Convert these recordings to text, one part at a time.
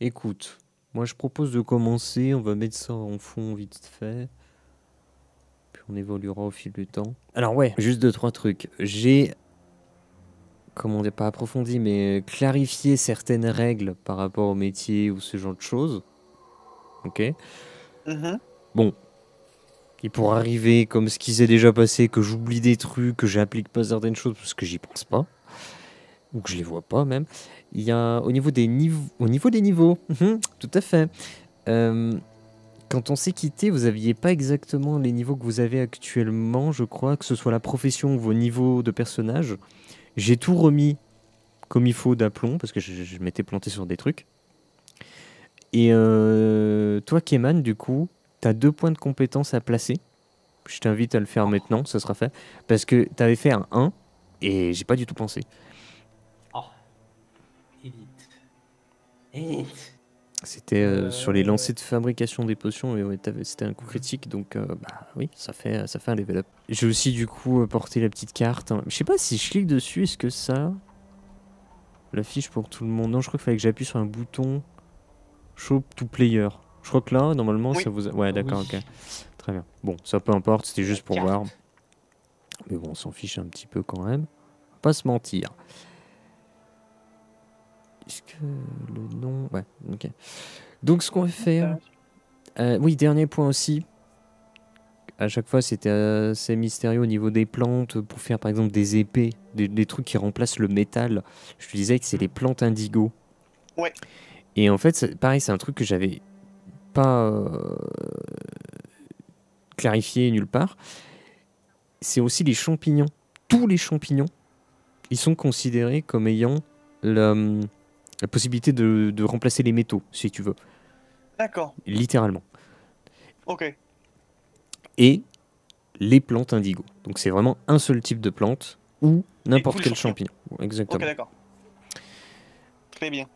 Écoute, moi je propose de commencer, on va mettre ça en fond vite fait, puis on évoluera au fil du temps. Alors ouais, juste deux, trois trucs. J'ai, comment dire, pas approfondi, mais clarifié certaines règles par rapport au métier ou ce genre de choses. Ok. Mhm. Bon, il pourrait arriver, comme ce qui s'est déjà passé, que j'oublie des trucs, que j'applique pas certaines choses parce que j'y pense pas, ou que je les vois pas même. Il y a au niveau des niveaux, tout à fait. Euh, Quand on s'est quitté, vous aviez pas exactement les niveaux que vous avez actuellement, je crois, que ce soit la profession ou vos niveaux de personnage. J'ai tout remis comme il faut d'aplomb, parce que je m'étais planté sur des trucs. Et toi, Keman, du coup, t'as 2 points de compétence à placer. Je t'invite à le faire Oh, maintenant, ça sera fait. Parce que t'avais fait un 1, et j'ai pas du tout pensé. oh, élite. Élite. C'était sur les lancers de fabrication des potions, et ouais, c'était un coup critique, donc bah oui, ça fait un level up. J'ai aussi du coup porté la petite carte, hein. Je sais pas si je clique dessus, est-ce que ça l'affiche pour tout le monde? Non, je crois qu'il fallait que j'appuie sur un bouton Show to Player. Je crois que là, normalement, ça Oui. vous... Ouais, d'accord, ok. Oui. Très bien. Bon, ça peu importe, c'était La juste pour voir. carte. Mais bon, on s'en fiche un petit peu quand même. Pas se mentir. Est-ce que le nom... Ouais, ok. Donc ce qu'on va faire... oui, dernier point aussi. À chaque fois, c'était assez mystérieux au niveau des plantes pour faire par exemple des épées, des trucs qui remplacent le métal. Je te disais que c'est les plantes indigo. Ouais. Et en fait, pareil, c'est un truc que j'avais pas clarifié nulle part. C'est aussi les champignons. Tous les champignons, ils sont considérés comme ayant la, la possibilité de remplacer les métaux, si tu veux. D'accord. Littéralement. Ok. Et les plantes indigo. Donc c'est vraiment un seul type de plante ou Et tous n'importe les quel champignons. champignon. Ok, Exactement. d'accord. Très bien.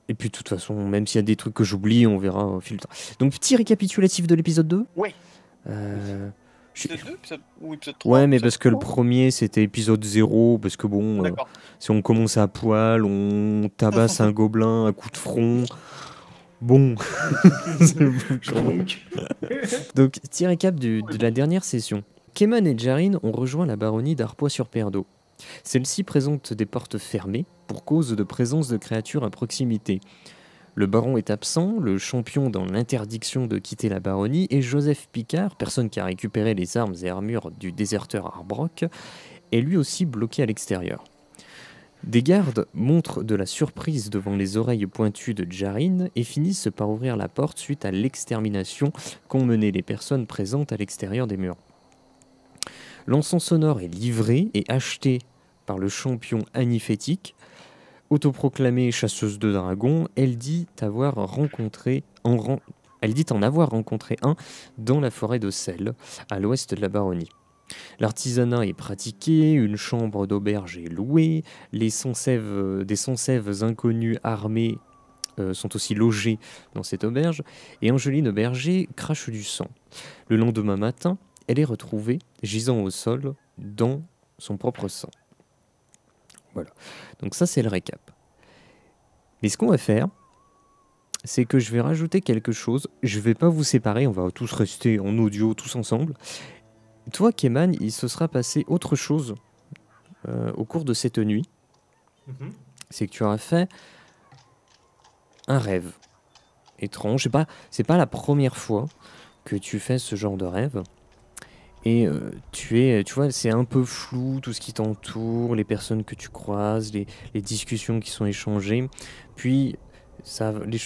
Et puis de toute façon, même s'il y a des trucs que j'oublie, on verra au fil du temps. Donc petit récapitulatif de l'épisode 2. Ouais. Euh, je- Épisode 2, épisode... ou épisode Ouais, 3, mais épisode parce que le 3. premier c'était épisode 0, parce que bon, D'accord. si on commence à poil, on tabasse un gobelin à coup de front. Bon, c'est quand même. Donc, petit récap de la dernière session. Keman et Jarin ont rejoint la baronnie d'Arpois-sur-Perdo. Celle-ci présente des portes fermées pour cause de présence de créatures à proximité. Le baron est absent, le champion dans l'interdiction de quitter la baronnie, et Joseph Picard, personne qui a récupéré les armes et armures du déserteur Arbrock, est lui aussi bloqué à l'extérieur. Des gardes montrent de la surprise devant les oreilles pointues de Jarin et finissent par ouvrir la porte suite à l'extermination qu'ont mené les personnes présentes à l'extérieur des murs. L'encens sonore est livré et acheté par le champion Anifétique. Autoproclamée chasseuse de dragons, elle dit en avoir rencontré un dans la forêt de Selle, à l'ouest de la baronnie. L'artisanat est pratiqué, une chambre d'auberge est louée, des sans-sèves inconnus armés sont aussi logés dans cette auberge, et Angeline Berger crache du sang. Le lendemain matin, elle est retrouvée gisant au sol dans son propre sang. Voilà. Donc ça c'est le récap. Mais ce qu'on va faire, c'est que je vais rajouter quelque chose. Je vais pas vous séparer, on va tous rester en audio tous ensemble. Toi, Keman, il se sera passé autre chose au cours de cette nuit. Mhm. C'est que tu auras fait un rêve étrange. C'est pas la première fois que tu fais ce genre de rêve. Et tu vois, c'est un peu flou tout ce qui t'entoure, les personnes que tu croises, les discussions qui sont échangées. Puis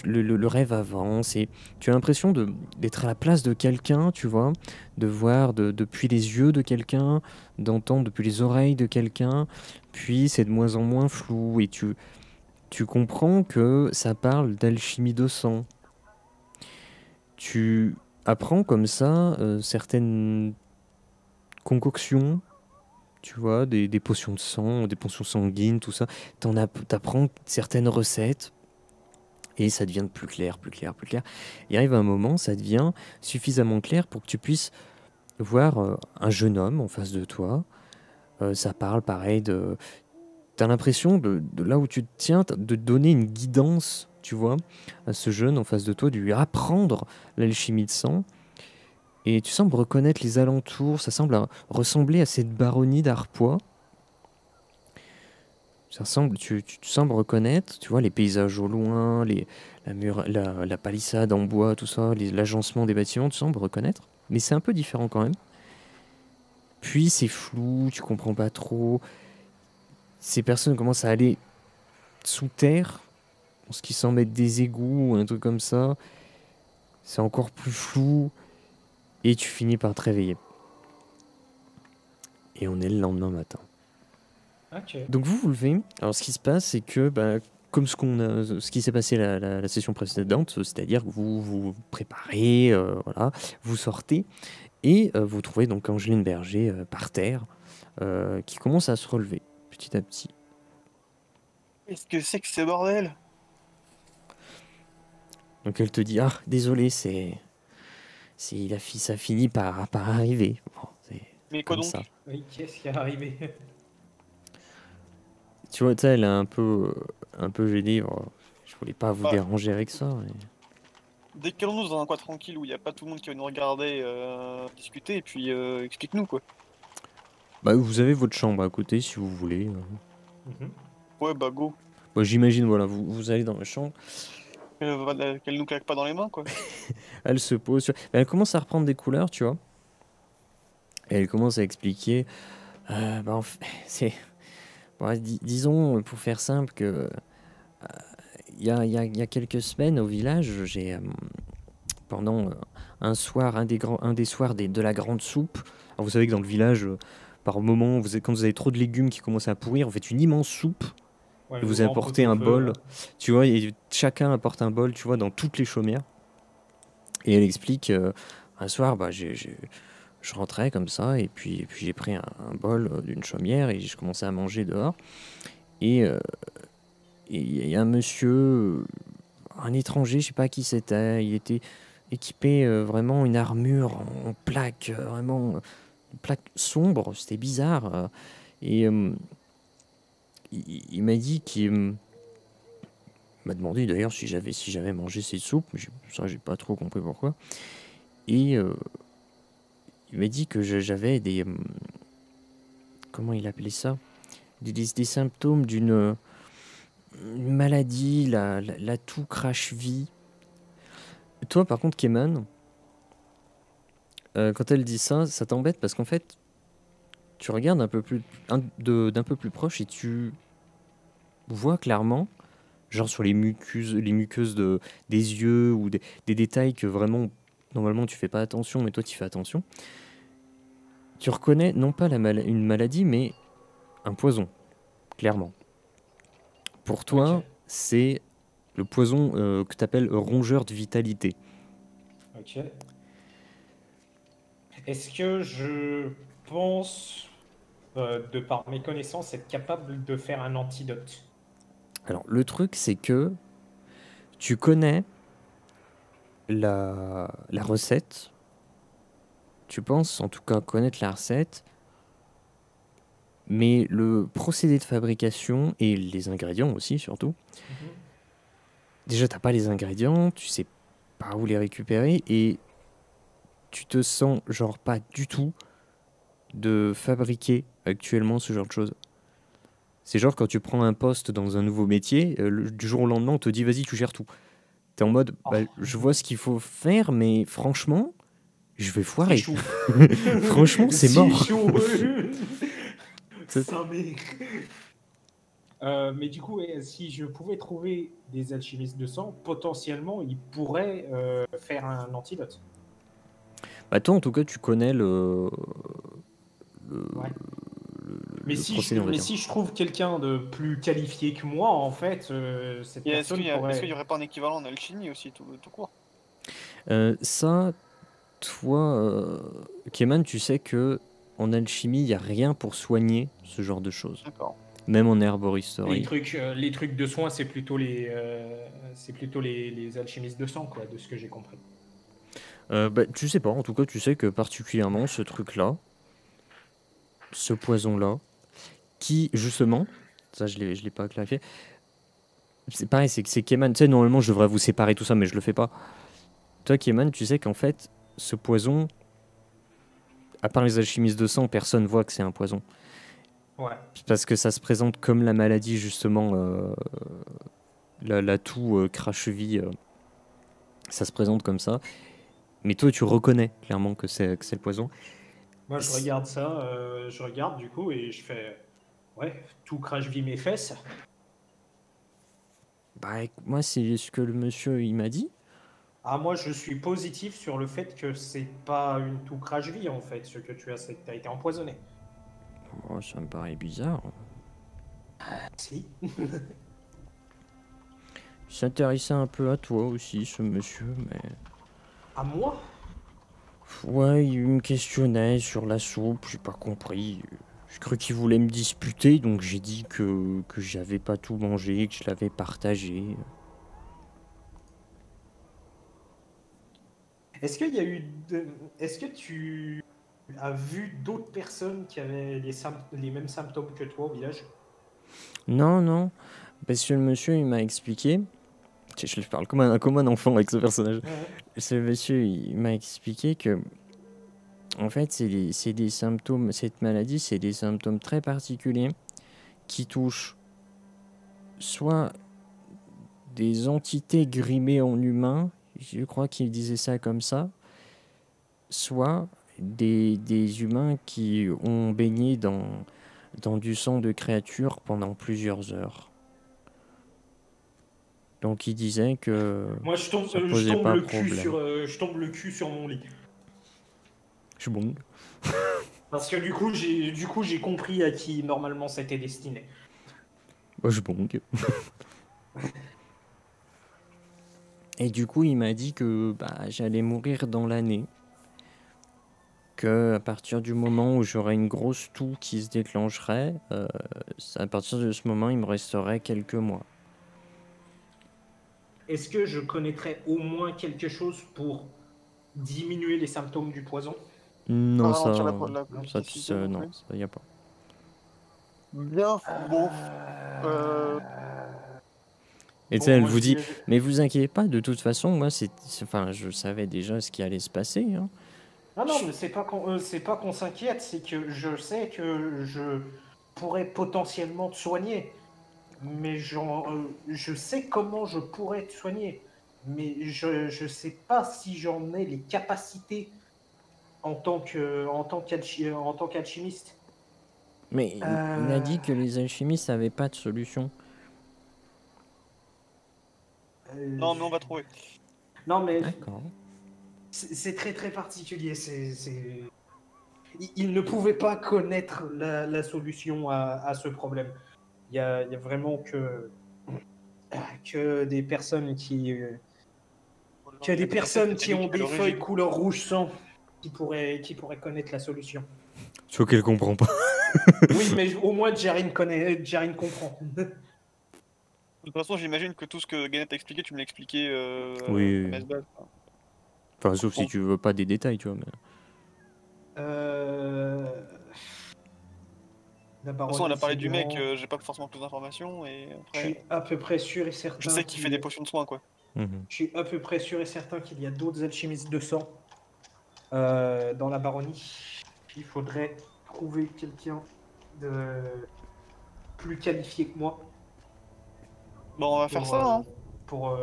le rêve avance et tu as l'impression d'être à la place de quelqu'un, tu vois, de voir depuis les yeux de quelqu'un, d'entendre depuis les oreilles de quelqu'un. Puis c'est de moins en moins flou et tu comprends que ça parle d'alchimie de sang. Tu apprends comme ça certaines concoctions, tu vois, des potions de sang, des potions sanguines, tout ça. T'apprends certaines recettes et ça devient de plus clair, plus clair, plus clair. Il arrive un moment, ça devient suffisamment clair pour que tu puisses voir un jeune homme en face de toi. Ça parle pareil de... T'as l'impression de là où tu te tiens, de donner une guidance tu vois, à ce jeune en face de toi, de lui apprendre l'alchimie de sang. Et tu sembles reconnaître les alentours, ça semble ressembler à cette baronnie d'Arpois. Tu sembles reconnaître, tu vois, les paysages au loin, la palissade en bois, tout ça, l'agencement des bâtiments, tu sembles reconnaître. Mais c'est un peu différent quand même. Puis c'est flou, tu comprends pas trop. Ces personnes commencent à aller sous terre, en ce qui semble être des égouts ou un truc comme ça. C'est encore plus flou. Et tu finis par te réveiller. Et on est le lendemain matin. Ok. Donc vous levez. Alors ce qui se passe, c'est que comme ce qui s'est passé la session précédente, c'est-à-dire que vous vous préparez, voilà, vous sortez et vous trouvez donc Angeline Berger par terre, qui commence à se relever petit à petit. Qu'est-ce que c'est que ce bordel? Donc elle te dit désolé, ça finit par arriver. Bon, c'est Mais quoi comme donc? ça. Oui, qu'est-ce qui est arrivé? Tu vois, elle est un peu gênée. Je voulais pas vous Bah. déranger avec ça. Décalons-nous dans un coin tranquille où il n'y a pas tout le monde qui va nous regarder discuter et puis explique-nous quoi. Bah, vous avez votre chambre à côté si vous voulez. Mhm. Ouais bah go. Bah, j'imagine, voilà, vous allez dans la chambre. Qu'elle nous claque pas dans les mains quoi. Elle se pose. Elle commence à reprendre des couleurs, tu vois. Et elle commence à expliquer. En fait, c'est. Bon, disons, pour faire simple, que. Il y a quelques semaines au village, j'ai. Pendant un soir, un des soirs de la grande soupe. Alors, vous savez que dans le village, par moment, quand vous avez trop de légumes qui commencent à pourrir, vous faites une immense soupe. Ouais, Et vous le grand apportez un pot-au-feu, bol, là. tu vois, et chacun apporte un bol, tu vois, dans toutes les chaumières. Et elle explique, un soir, je rentrais comme ça, et puis j'ai pris un bol d'une chaumière, et je commençais à manger dehors. Et il y a un monsieur, un étranger, je sais pas qui c'était, il était équipé vraiment une armure en plaque, vraiment, une plaque sombre, c'était bizarre. Et il m'a dit qu'il m'a demandé d'ailleurs si j'avais mangé cette soupe. Ça, j'ai pas trop compris pourquoi. Et il m'a dit que j'avais des. Comment il appelait ça? Des symptômes d'une une maladie, la toux crache-vie. Toi, par contre, Keman, quand elle dit ça, ça t'embête parce qu'en fait, tu regardes d'un peu plus proche et tu vois clairement, genre sur les muqueuses des yeux ou des détails que vraiment, normalement, tu fais pas attention, mais toi, tu fais attention. Tu reconnais non pas une maladie, mais un poison, clairement. Pour toi, Ok. c'est le poison que tu appelles rongeur de vitalité. Ok. Est-ce que je pense, de par mes connaissances, être capable de faire un antidote? Alors, le truc, c'est que tu connais la recette. Tu penses, en tout cas, connaître la recette. Mais le procédé de fabrication et les ingrédients aussi, surtout. Mhm. Déjà, t'as pas les ingrédients, tu sais pas où les récupérer et tu te sens genre pas du tout de fabriquer actuellement ce genre de choses. C'est genre quand tu prends un poste dans un nouveau métier, du jour au lendemain, on te dit vas-y, tu gères tout. T'es en mode, je vois ce qu'il faut faire, mais franchement, je vais C'est foirer. chaud. Franchement, c'est mort. chaud. Ça m'est- mais du coup, si je pouvais trouver des alchimistes de sang, potentiellement, ils pourraient faire un antidote. Bah toi, en tout cas, tu connais le Ouais. Mais procédé, on va dire. si je trouve quelqu'un de plus qualifié que moi, en fait, cette Et personne est-ce pourrait. qu'il y aurait pas un équivalent en alchimie aussi tout court? Ça, toi, Keman, tu sais que en alchimie, il n'y a rien pour soigner ce genre de choses. D'accord. Même en herboristerie. Les trucs de soins, c'est plutôt les alchimistes de sang, quoi, de ce que j'ai compris. Tu sais pas, en tout cas, tu sais que particulièrement ce truc-là, ce poison-là, qui, justement, ça je l'ai pas clarifié, C'est pareil, c'est Keman. Tu sais, normalement, je devrais vous séparer tout ça, mais je le fais pas. Toi, Keman, tu sais qu'en fait, ce poison, à part les alchimistes de sang, personne voit que c'est un poison. Ouais. Parce que ça se présente comme la maladie, justement, la toux crache-vie. Ça se présente comme ça. Mais toi, tu reconnais clairement que c'est le poison. Moi, je regarde ça, je regarde du coup et je fais ouais, tout crache vit mes fesses. Bah, moi, c'est ce que le monsieur il m'a dit. Ah, moi, je suis positif sur le fait que c'est pas une tout crache vie en fait, ce que tu as, c'est que tu as été empoisonné. Oh, ça me paraît bizarre. Si. Il s'intéressait un peu à toi aussi, ce monsieur, mais... À moi? Ouais, il me questionnait sur la soupe, j'ai pas compris. Je cru qu'il voulait me disputer, donc j'ai dit que j'avais pas tout mangé, que je l'avais partagé. Est-ce qu'il y a eu Est-ce que tu as vu d'autres personnes qui avaient les mêmes symptômes que toi au village? Non, non, parce que le monsieur, il m'a expliqué... Je parle comme un enfant avec ce personnage. Ce monsieur, il m'a expliqué que... En fait, c'est des symptômes... Cette maladie, c'est des symptômes très particuliers qui touchent soit des entités grimées en humain, je crois qu'il disait ça comme ça, soit des humains qui ont baigné dans du sang de créatures pendant plusieurs heures. Donc il disait que Moi, je tombe, ça je posait tombe pas le cul problème. je tombe le cul sur mon lit. Je suis bon. Parce que du coup, j'ai compris à qui normalement c'était destiné. Moi, je suis bon. Et du coup, il m'a dit que j'allais mourir dans l'année. Que à partir du moment où j'aurais une grosse toux qui se déclencherait, à partir de ce moment, il me resterait quelques mois. Est-ce que je connaîtrais au moins quelque chose pour diminuer les symptômes du poison? Non, Pas ça, ralentir la toxicité non non, plus. ça y a pas. Bien, bon. Et tu sais, Bon, elle moi vous je dit, dirais... mais vous inquiétez pas, de toute façon, moi, enfin, je savais déjà ce qui allait se passer. Hein. Ah non, mais c'est pas qu'on s'inquiète, c'est que je sais que je pourrais potentiellement te soigner. Mais je sais comment je pourrais te soigner. Mais je sais pas si j'en ai les capacités en tant qu'alchimiste. Mais il a dit que les alchimistes n'avaient pas de solution. Non, mais on va trouver. Non, mais D'accord. c'est très très particulier. Il ne pouvait pas connaître la solution à ce problème. Il y a vraiment que des personnes qui ont des feuilles couleur rouge sang qui pourraient connaître la solution. Sauf qu'elle comprend pas. Oui, mais au moins Jarine comprend. De toute façon, j'imagine que tout ce que Gannett a expliqué, tu me l'as expliqué Oui. à Mesbal. Enfin, sauf si Bon. tu veux pas des détails, tu vois. Mais... La De toute façon, baronne elle a parlé du mec, Séguran, j'ai pas forcément plus d'informations, et je suis après, à peu près sûr et certain je sais qu'il fait des potions de soins, quoi. Je suis à peu près sûr et certain qu'il y a d'autres alchimistes de sang dans la baronnie. Il faudrait trouver quelqu'un de plus qualifié que moi Bon, on va faire ça, hein. pour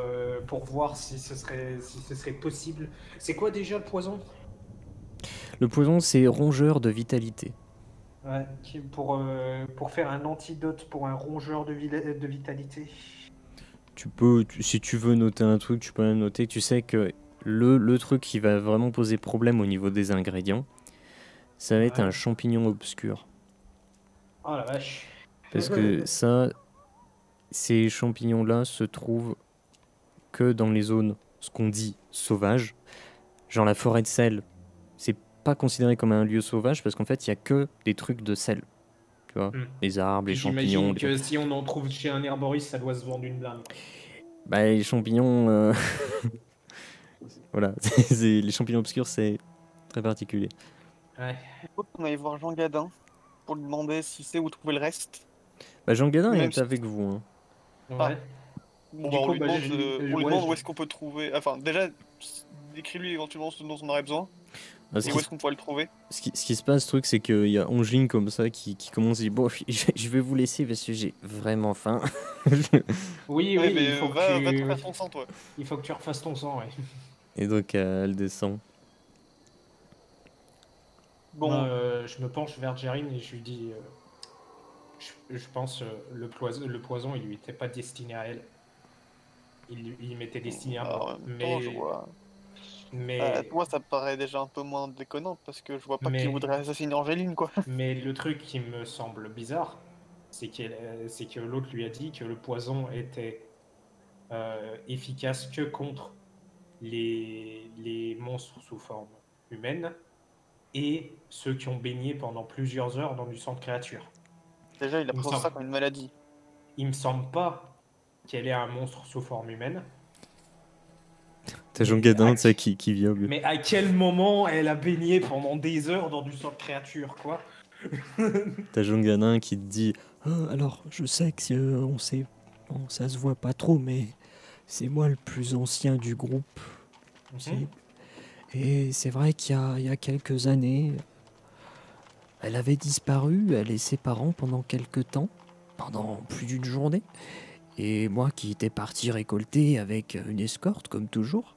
voir si ce serait possible. C'est quoi déjà le poison? Le poison, c'est rongeur de vitalité. Ouais, pour faire un antidote pour un rongeur de vitalité. Si tu veux noter un truc, tu peux le noter. Tu sais que le truc qui va vraiment poser problème au niveau des ingrédients, ça va être un champignon obscur. Oh la vache. Parce que ça, ces champignons-là se trouvent que dans les zones, ce qu'on dit sauvages. Genre la forêt de sel, c'est pas considéré comme un lieu sauvage parce qu'en fait, il y a que des trucs de sel. Tu vois, les arbres, les champignons. J'imagine que si on en trouve chez un herboriste, ça doit se vendre une blinde. Bah, les champignons. Voilà, les champignons obscurs, c'est très particulier. Ouais. Il faut qu'on aille voir Jean Gadin pour lui demander s'il sait où trouver le reste. Bah, Jean Gadin Même est si- avec vous. Hein. Ouais. Bon, Du bah, coup, bah, on lui ouais, demande où est-ce qu'on peut trouver. Enfin, déjà, décris-lui éventuellement ce dont on aurait besoin. Ah, ce Et qui où est-ce qu'on pourrait le trouver. Ce qui se passe, le truc, c'est qu'il y a Angeline comme ça qui commence à dire bon, je vais vous laisser parce que j'ai vraiment faim. Oui, Ouais, oui, mais va te faire ton sang, toi. il faut que tu refasses ton sang, ouais. Et donc, elle descend. Moi, Bon, je me penche vers Jerry et je lui dis, je pense le poison, il lui était pas destiné à elle. Il m'était destiné à bah, moi. en même temps, je vois. Moi, ça me paraît déjà un peu moins déconnant parce que je vois pas qui mais, voudrait assassiner Angéline, quoi. mais le truc qui me semble bizarre, c'est que l'autre lui a dit que le poison était efficace que contre les monstres sous forme humaine et ceux qui ont baigné pendant plusieurs heures dans du sang de créature. Déjà, il a Il me présenté ça semble, comme une maladie. il me semble pas qu'elle est un monstre sous forme humaine. T'as Jean Mais Gadin, à, tu sais, qui vient. mais à quel moment elle a baigné pendant des heures dans du sang de créature, quoi? T'as Jean Gadin qui te dit alors, je sais que bon, ça se voit pas trop, mais c'est moi le plus ancien du groupe. Mhm. Et c'est vrai il y a quelques années, elle avait disparu, elle et ses parents pendant quelques temps, pendant plus d'une journée. Et moi qui étais parti récolter avec une escorte, comme toujours,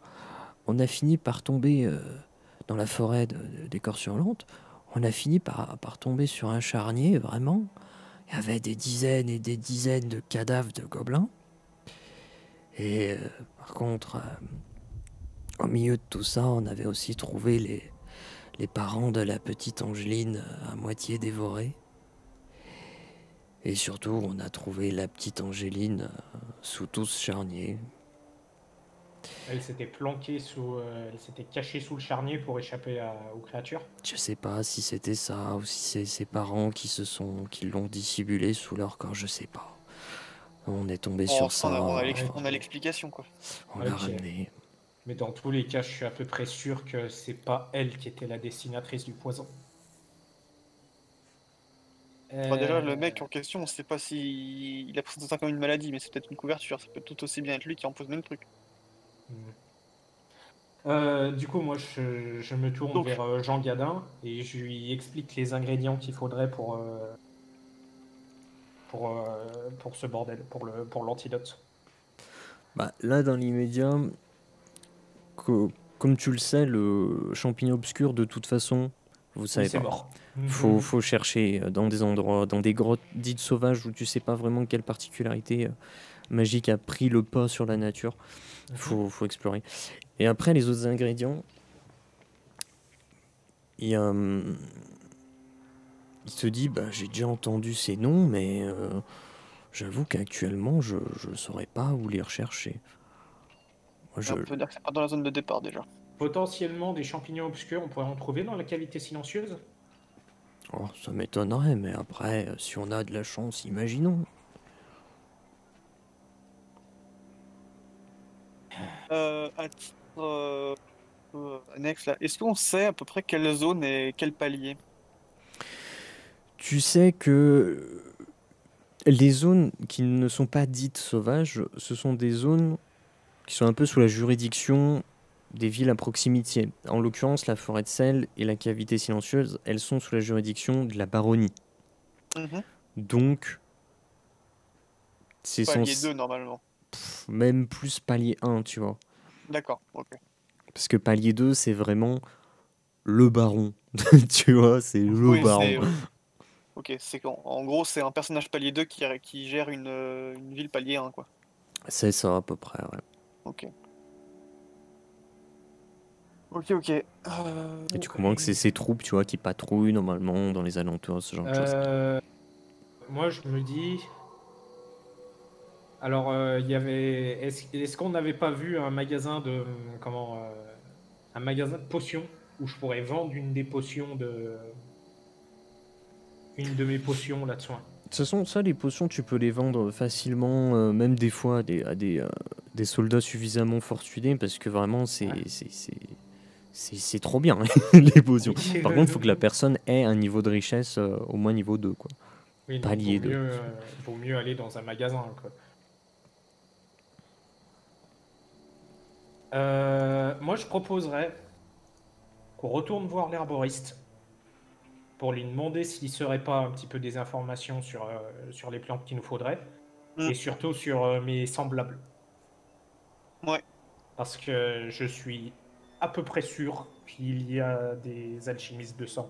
on a fini par tomber dans la forêt d'écorce hurlante. On a fini par tomber sur un charnier, vraiment. Il y avait des dizaines et des dizaines de cadavres de gobelins. Et par contre, au milieu de tout ça, on avait aussi trouvé les parents de la petite Angeline à moitié dévorés. Et surtout, on a trouvé la petite Angéline sous tout ce charnier. Elle s'était planquée elle s'était cachée sous le charnier pour échapper aux créatures. Je sais pas si c'était ça ou si c'est ses parents qui l'ont dissimulé sous leur corps, je sais pas. On est tombé Bon, sur enfin, ça, on a l'explication, quoi. on l'a Ok. ramené. Mais dans tous les cas, je suis à peu près sûr que c'est pas elle qui était la destinatrice du poison. Enfin, déjà, le mec en question, on sait pas si il a présenté ça comme une maladie, mais c'est peut-être une couverture. Ça peut tout aussi bien être lui qui impose le même truc. Du coup, moi, je me tourne Donc, vers Jean Gadin et je lui explique les ingrédients qu'il faudrait pour ce bordel, pour l'antidote. Bah, là, dans l'immédiat, comme tu le sais, le champignon obscur, de toute façon, vous savez C'est pas. mort. Faut chercher dans des endroits, dans des grottes dites sauvages où tu sais pas vraiment quelle particularité magique a pris le pas sur la nature. Faut explorer. Et après, les autres ingrédients, il se dit, bah, j'ai déjà entendu ces noms, mais j'avoue qu'actuellement, je ne saurais pas où les rechercher. Moi, on peut dire que c'est pas dans la zone de départ déjà. Potentiellement, des champignons obscurs, on pourrait en trouver dans la cavité silencieuse. Oh, ça m'étonnerait, mais après, si on a de la chance, imaginons. À titre annexe, là, est-ce qu'on sait à peu près quelle zone et quel palier? Tu sais que les zones qui ne sont pas dites sauvages, ce sont des zones qui sont un peu sous la juridiction des villes à proximité. En l'occurrence, la forêt de sel et la cavité silencieuse, elles sont sous la juridiction de la baronnie. Donc, c'est Palier 2 normalement. même plus palier 1, tu vois. D'accord, ok. Parce que palier 2, c'est vraiment le baron. Tu vois, c'est le baron. Ok, c'est en gros, c'est un personnage palier 2 qui gère une ville palier 1, quoi. C'est ça, à peu près, ouais. Ok. Ok. Et tu comprends que c'est ces troupes, tu vois, qui patrouillent normalement dans les alentours, ce genre de choses. Moi, je me dis. Alors, il y avait. Est-ce qu'on n'avait pas vu un magasin de. Un magasin de potions où je pourrais vendre une des potions de. Une de mes potions là de soin. De toute façon, ça, les potions, tu peux les vendre facilement, même des fois à des soldats suffisamment fortunés, parce que vraiment, c'est trop bien, les potions. Par contre, il faut que la personne ait un niveau de richesse au moins niveau 2, quoi. Oui, Palier 2. Vaut mieux aller dans un magasin, quoi. Moi, je proposerais qu'on retourne voir l'herboriste pour lui demander s'il ne serait pas un petit peu des informations sur les plantes qu'il nous faudrait et surtout sur mes semblables. Ouais. Parce que je suis à peu près sûr qu'il y a des alchimistes de sang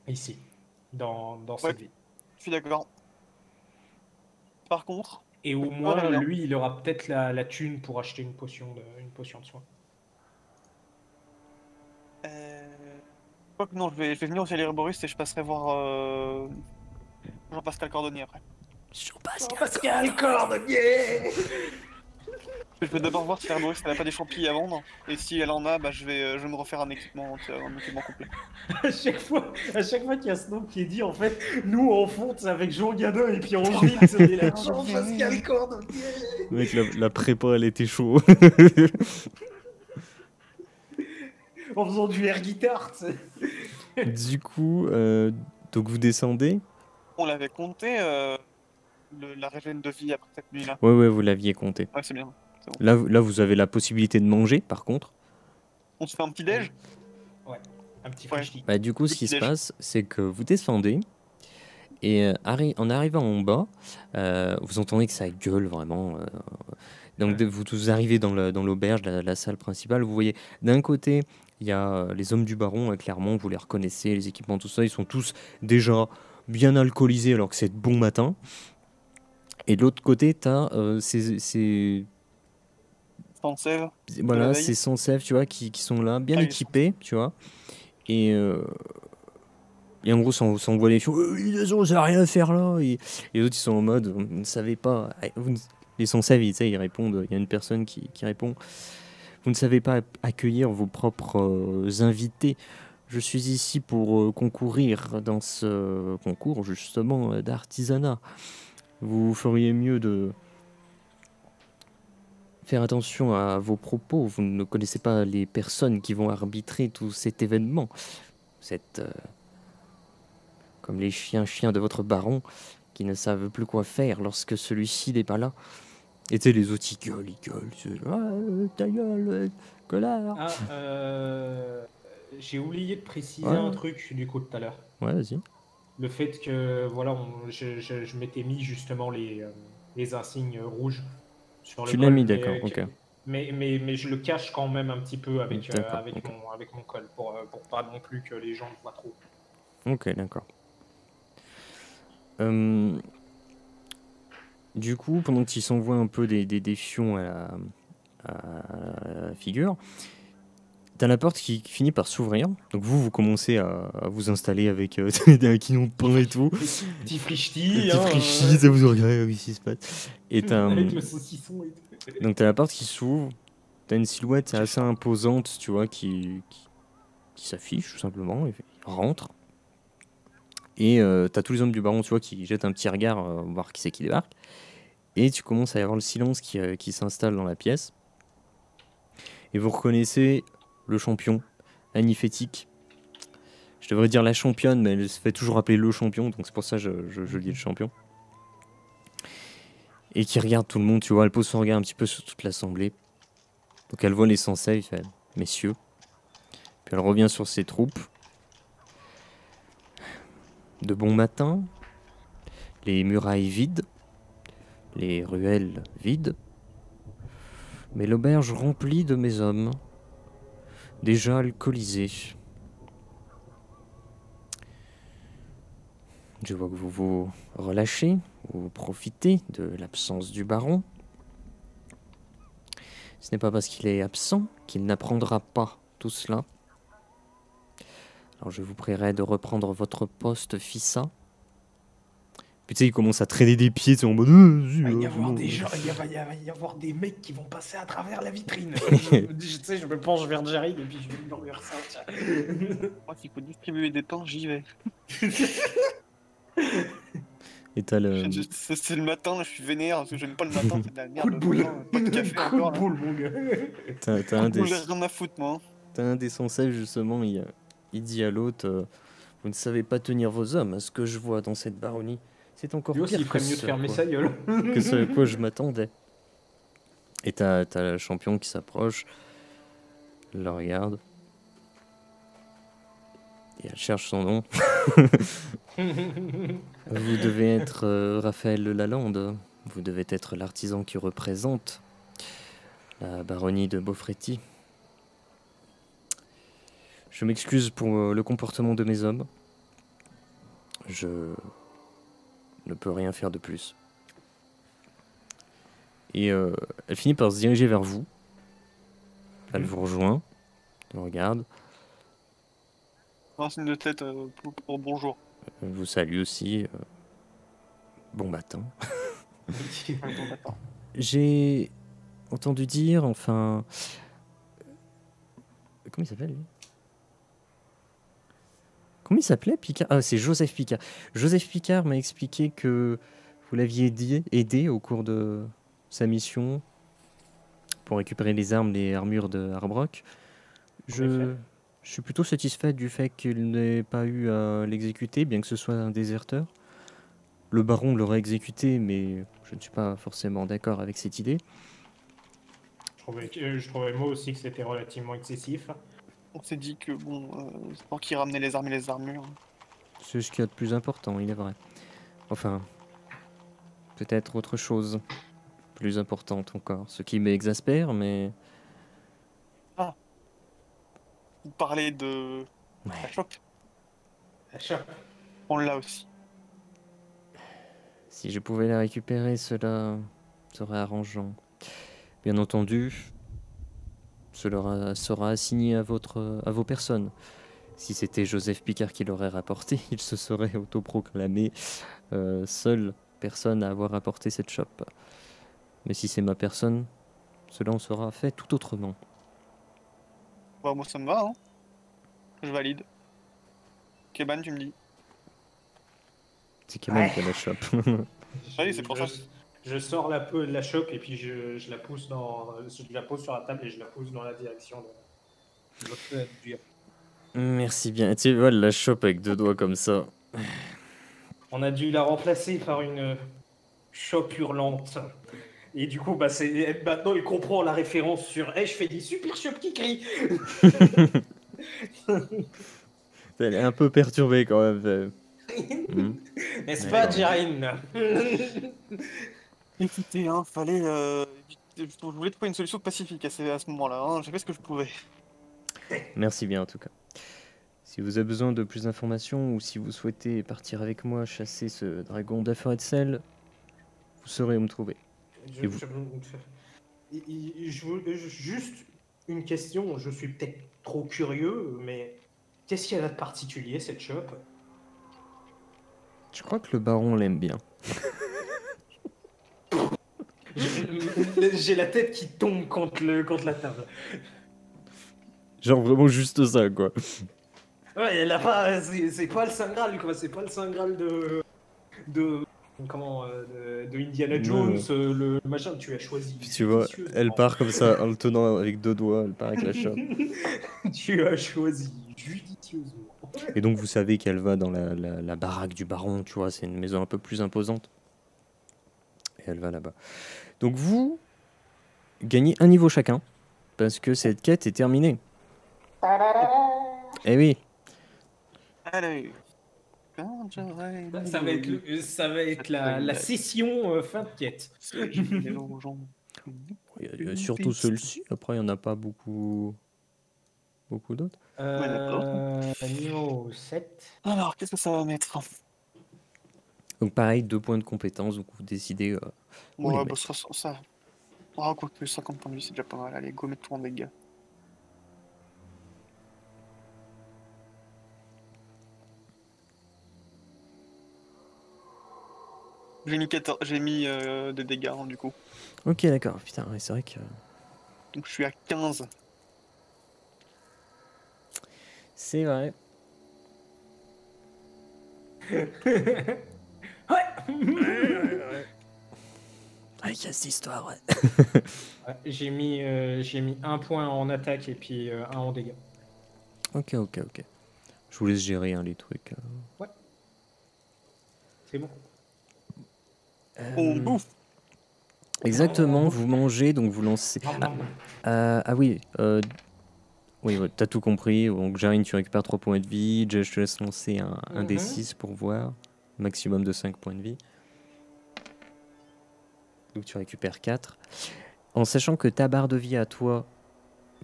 ici, dans cette ville. Je suis d'accord. Par contre... Et au moins, lui, il aura peut-être la thune pour acheter une potion de soin. Je crois que non, je vais venir aussi à l'herboriste et je passerai voir Jean-Pascal Cordonnier après. Jean-Pascal Cordonnier. Je vais d'abord voir si l'herboriste n'a pas des champis à vendre. Et si elle en a, bah, je vais me refaire un équipement complet. À chaque fois qu'il y a ce nom qui est dit, en fait, nous on fonce avec Jean Gadin et puis on vit sur les là. Jean-Pascal Cordonnier. Mec, la prépa, elle était chaud. En faisant du air guitare, tu sais. Du coup, donc vous descendez. On l'avait compté, la régène de vie après cette nuit-là. Ouais, vous l'aviez compté. Ouais, c'est bien. Bon. Là, vous avez la possibilité de manger, par contre. On se fait un petit déj? Ouais, un petit frichti. Bah, du coup, ce qui se passe, c'est que vous descendez. Et en arrivant en bas, vous entendez que ça gueule vraiment. Donc vous arrivez dans l'auberge, la salle principale. Vous voyez d'un côté, il y a les hommes du baron, clairement, vous les reconnaissez, les équipements, tout ça. Ils sont tous déjà bien alcoolisés alors que c'est bon matin. Et de l'autre côté, tu as ces Sansev. Voilà, ces Sansev, tu vois, qui sont là, bien équipés, tu vois. Et en gros, ça envoie les filles, ils n'ont rien à faire là. Et les autres, ils sont en mode, vous ne savez pas. Les Sansev, ils répondent, il y a une personne qui répond, vous ne savez pas accueillir vos propres invités. Je suis ici pour concourir dans ce concours, justement, d'artisanat. Vous feriez mieux de faire attention à vos propos. Vous ne connaissez pas les personnes qui vont arbitrer tout cet événement. Vous êtes comme les chiens de votre baron qui ne savent plus quoi faire lorsque celui-ci n'est pas là. Et tu sais, les autres, ils gueulent. Ta gueule, connard. J'ai oublié de préciser un truc du coup tout à l'heure. Ouais, vas-y. Le fait que, voilà, je m'étais mis justement les insignes rouges sur le col. Tu l'as mis, d'accord, ok. Mais je le cache quand même un petit peu avec mon col pour pas non plus que les gens le voient trop. Ok, d'accord. Du coup, pendant qu'ils s'envoient un peu des fions à la figure, t'as la porte qui finit par s'ouvrir. Donc vous commencez à vous installer avec des quinons de pain et tout. Petit frichti. Ça vous regarde, oui, si se passe. Et avec le saucisson et tout. Donc t'as la porte qui s'ouvre. T'as une silhouette assez imposante, tu vois, qui s'affiche tout simplement. Il rentre. Et t'as tous les hommes du baron, tu vois, qui jettent un petit regard, voir qui c'est qui débarque. Et tu commences à y avoir le silence qui s'installe dans la pièce. Et vous reconnaissez le champion, Annie Fétique. Je devrais dire la championne, mais elle se fait toujours appeler le champion, donc c'est pour ça que je dis le champion. Et qui regarde tout le monde, tu vois, elle pose son regard un petit peu sur toute l'assemblée. Donc elle voit les Sansev, elle fait « Messieurs ». Puis elle revient sur ses troupes. De bon matin, les murailles vides, les ruelles vides, mais l'auberge remplie de mes hommes, déjà alcoolisés. Je vois que vous vous relâchez, vous profitez de l'absence du baron. Ce n'est pas parce qu'il est absent qu'il n'apprendra pas tout cela. Alors je vous prierai de reprendre votre poste, Fissa. Puis tu sais, il commence à traîner des pieds, en mode... Il va y avoir des mecs qui vont passer à travers la vitrine. Je me penche vers Jerry et puis je vais lui leur ça. Moi, s'il faut distribuer des pains, j'y vais. Et t'as le... C'est le matin, là, je suis vénère, parce que j'aime pas le matin, c'est de la merde. Coup de boule. Pas de café encore, là. Coup de boule, mon gars. T'as un des... rien à foutre, moi. T'as un des Sansev, justement, il dit à l'autre, vous ne savez pas tenir vos hommes, à ce que je vois dans cette baronnie. C'est encore pire que mieux de fermer sa gueule. que ce à quoi je m'attendais. Et t'as le champion qui s'approche, elle le regarde, et elle cherche son nom. Vous devez être Raphaël Lalande. Vous devez être l'artisan qui représente la baronnie de Beaufretti. Je m'excuse pour le comportement de mes hommes. Je ne peux rien faire de plus. Et elle finit par se diriger vers vous. Elle vous rejoint. Elle regarde. Un signe de tête pour bonjour. Elle vous salue aussi. Bon matin. Bon matin. J'ai entendu dire, enfin... Comment il s'appelle, lui? Comment il s'appelait, Picard? Ah, c'est Joseph Picard. Joseph Picard m'a expliqué que vous l'aviez aidé au cours de sa mission pour récupérer les armes, les armures de Harbrock. Je suis plutôt satisfait du fait qu'il n'ait pas eu à l'exécuter, bien que ce soit un déserteur. Le baron l'aurait exécuté, mais je ne suis pas forcément d'accord avec cette idée. Je trouvais moi aussi que c'était relativement excessif. On s'est dit que bon, c'est pour qui ramenait les armes et les armures. C'est ce qu'il y a de plus important, il est vrai. Enfin, peut-être autre chose plus importante encore. Ce qui m'exaspère, mais... Vous parlez de la chope, Achat. on l'a aussi. Si je pouvais la récupérer, cela serait arrangeant. Bien entendu, cela sera assigné à vos personnes. Si c'était Joseph Picard qui l'aurait rapporté, il se serait autoproclamé seule personne à avoir apporté cette chope. Mais si c'est ma personne, cela en sera fait tout autrement. Bah, moi ça me va, hein. Je valide. Keban, tu me dis. C'est quand même que la chope. Oui, c'est pour ça. Je sors la peau de la chope et puis je la pousse je la pose sur la table et je la pousse dans la direction de votre dur. Merci bien. Tu vois la chope avec 2 doigts comme ça. On a dû la remplacer par une chope hurlante. Et du coup, maintenant il comprend la référence sur je fais des super chopes qui crient. Elle est un peu perturbée quand même. N'est-ce pas, Jiren? Écoutez, hein, fallait. Je voulais trouver une solution pacifique à ce moment-là, hein. J'ai fait ce que je pouvais. Merci bien en tout cas. Si vous avez besoin de plus d'informations ou si vous souhaitez partir avec moi chasser ce dragon d'Aferetzel, vous saurez où me trouver. Juste une question, je suis peut-être trop curieux, mais qu'est-ce qu'il y a de particulier cette chope? Je crois que le baron l'aime bien. J'ai la tête qui tombe contre la table. Genre vraiment juste ça quoi. Ouais, elle a pas, c'est pas le Saint Graal quoi, c'est pas le Saint Graal de Indiana Jones, le machin. Tu as choisi. Tu vois, elle part comme ça en le tenant avec 2 doigts, elle part avec la chope. Tu as choisi judicieusement. Et donc vous savez qu'elle va dans la baraque du baron, tu vois, c'est une maison un peu plus imposante. Et elle va là-bas. Donc vous gagnez un niveau chacun, parce que cette quête est terminée. Eh oui. Allez. Ça va être la session fin de quête. Il y a surtout celui-ci, après il n'y en a pas beaucoup d'autres. Niveau 7. Alors, qu'est-ce que ça va mettre? Donc pareil, 2 points de compétence, donc vous décidez où les Ouais, bah mettre. ça. Ah, quoi que 50 points de vie, c'est déjà pas mal. Allez, go, mets-toi en dégâts. J'ai mis des dégâts, hein, du coup. Ok, d'accord. Putain, ouais, c'est vrai que... Donc je suis à 15. C'est vrai. Ah, il y a cette histoire, ouais. J'ai mis 1 point en attaque et puis 1 en dégâts. Ok. Je vous laisse gérer hein, les trucs. Ouais. C'est bon. On bouffe. Exactement, vous mangez, donc vous lancez. Ah oui, oui, ouais, t'as tout compris. Donc, Jarine, tu récupères 3 points de vie. Jay, je te laisse lancer un des 6 pour voir. Maximum de 5 points de vie. Donc, tu récupères 4. En sachant que ta barre de vie à toi,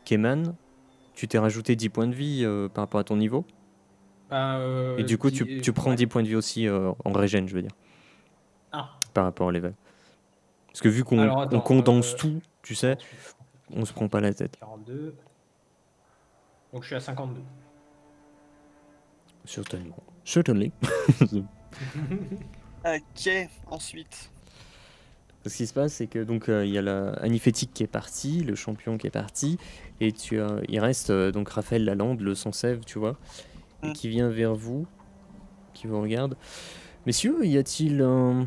Keman, tu t'es rajouté 10 points de vie par rapport à ton niveau. Et du coup, tu prends 10 points de vie aussi en régène, je veux dire. Par rapport au level. Parce que vu qu'on condense tout, tu sais, on se prend pas la tête. 42. Donc je suis à 52. Certainement. Certainly. Ok, ensuite. Ce qui se passe, c'est que donc il y a la Aniphétique qui est parti, le champion qui est parti, et il reste donc Raphaël Lalande, le sans sève, tu vois, et qui vient vers vous, qui vous regarde. Messieurs, y a-t-il un